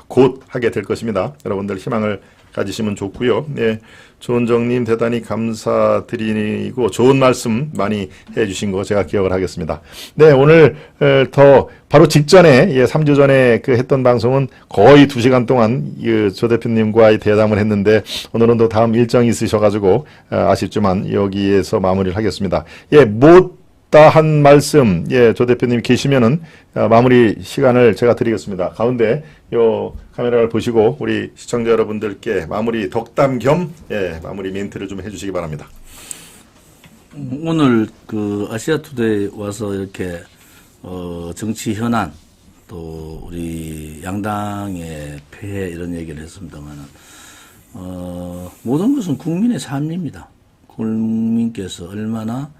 곧 하게 될 것입니다. 여러분들 희망을 가지시면 좋고요. 네, 조은정님 대단히 감사드리고 좋은 말씀 많이 해주신 거 제가 기억을 하겠습니다. 네, 오늘 더 바로 직전에 3주 전에 했던 방송은 거의 2시간 동안 조 대표님과의 대담을 했는데 오늘은 또 다음 일정이 있으셔가지고 아쉽지만 여기에서 마무리를 하겠습니다. 못다한 말씀 조 대표님 계시면은 마무리 시간을 제가 드리겠습니다. 가운데 요 카메라를 보시고 우리 시청자 여러분들께 마무리 덕담 겸 마무리 멘트를 좀 해주시기 바랍니다. 오늘 아시아투데이 와서 이렇게 정치 현안 또 우리 양당의 폐해 이런 얘기를 했습니다만은 모든 것은 국민의 삶입니다. 국민께서 얼마나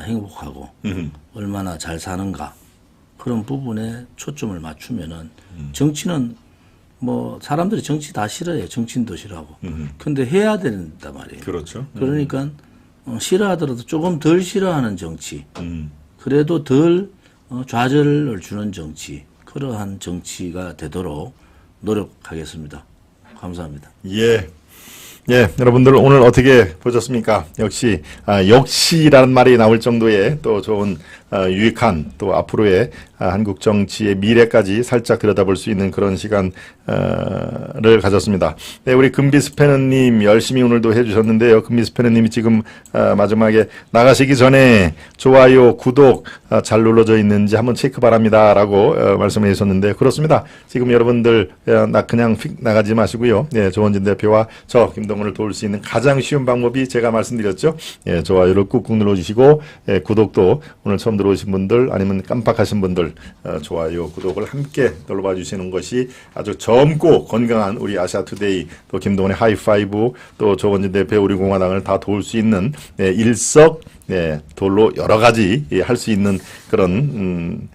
행복하고 얼마나 잘 사는가 그런 부분에 초점을 맞추면은 정치는 뭐 사람들이 정치 다 싫어해요. 정치인도 싫어하고. 근데 해야 된단 말이에요. 그렇죠. 그러니까 싫어하더라도 조금 덜 싫어하는 정치. 그래도 덜 좌절을 주는 정치. 그러한 정치가 되도록 노력하겠습니다. 감사합니다. 여러분들 오늘 어떻게 보셨습니까? 역시라는 말이 나올 정도의 또 좋은 유익한 또 앞으로의 한국 정치의 미래까지 살짝 들여다볼 수 있는 그런 시간을 가졌습니다. 네, 우리 금비스패너님 열심히 오늘도 해주셨는데요. 금비스패너님이 지금 마지막에 나가시기 전에 좋아요, 구독 잘 눌러져 있는지 한번 체크 바랍니다 라고 말씀해 주셨는데 그렇습니다. 지금 여러분들 그냥 휙 나가지 마시고요. 조원진 대표와 저 김동훈을 도울 수 있는 가장 쉬운 방법이 제가 말씀드렸죠. 좋아요를 꾹꾹 눌러주시고 구독도 오늘 처음 들어오신 분들 아니면 깜빡하신 분들 좋아요, 구독을 함께 눌러봐 주시는 것이 아주 젊고 건강한 우리 아시아투데이 또 김동훈의 하이파이브 또 조원진 대표 우리 공화당을 다 도울 수 있는 일석돌로 여러 가지 할 수 있는 그런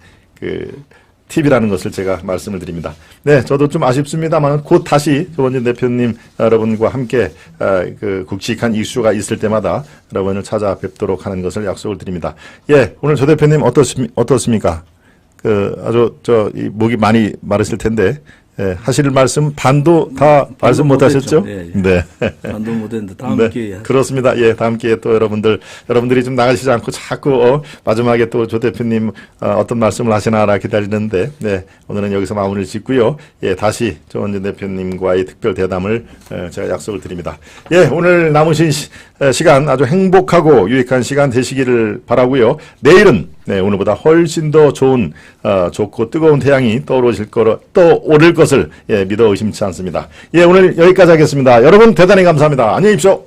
팁이라는 것을 제가 말씀을 드립니다. 네, 저도 좀 아쉽습니다만 곧 다시 조원진 대표님 여러분과 함께 굵직한 이슈가 있을 때마다 여러분을 찾아뵙도록 하는 것을 약속을 드립니다. 오늘 조 대표님 어떻습니까? 아주 이 목이 많이 마르실 텐데 하실 말씀 반도 다 말씀 못 하셨죠? 네. 반도 못 했는데 다음 기회에. 그렇습니다. 다음 기회에 또 여러분들이 좀 나가시지 않고 자꾸 마지막에 또 조 대표님 어떤 말씀을 하시나 기다리는데 오늘은 여기서 마무리를 짓고요. 다시 조원진 대표님과의 특별 대담을 제가 약속을 드립니다. 오늘 남으신 시간 아주 행복하고 유익한 시간 되시기를 바라고요. 내일은 오늘보다 훨씬 더 좋은 좋고 뜨거운 태양이 떠오를 것을 믿어 의심치 않습니다. 오늘 여기까지 하겠습니다. 여러분 대단히 감사합니다. 안녕히 계십시오.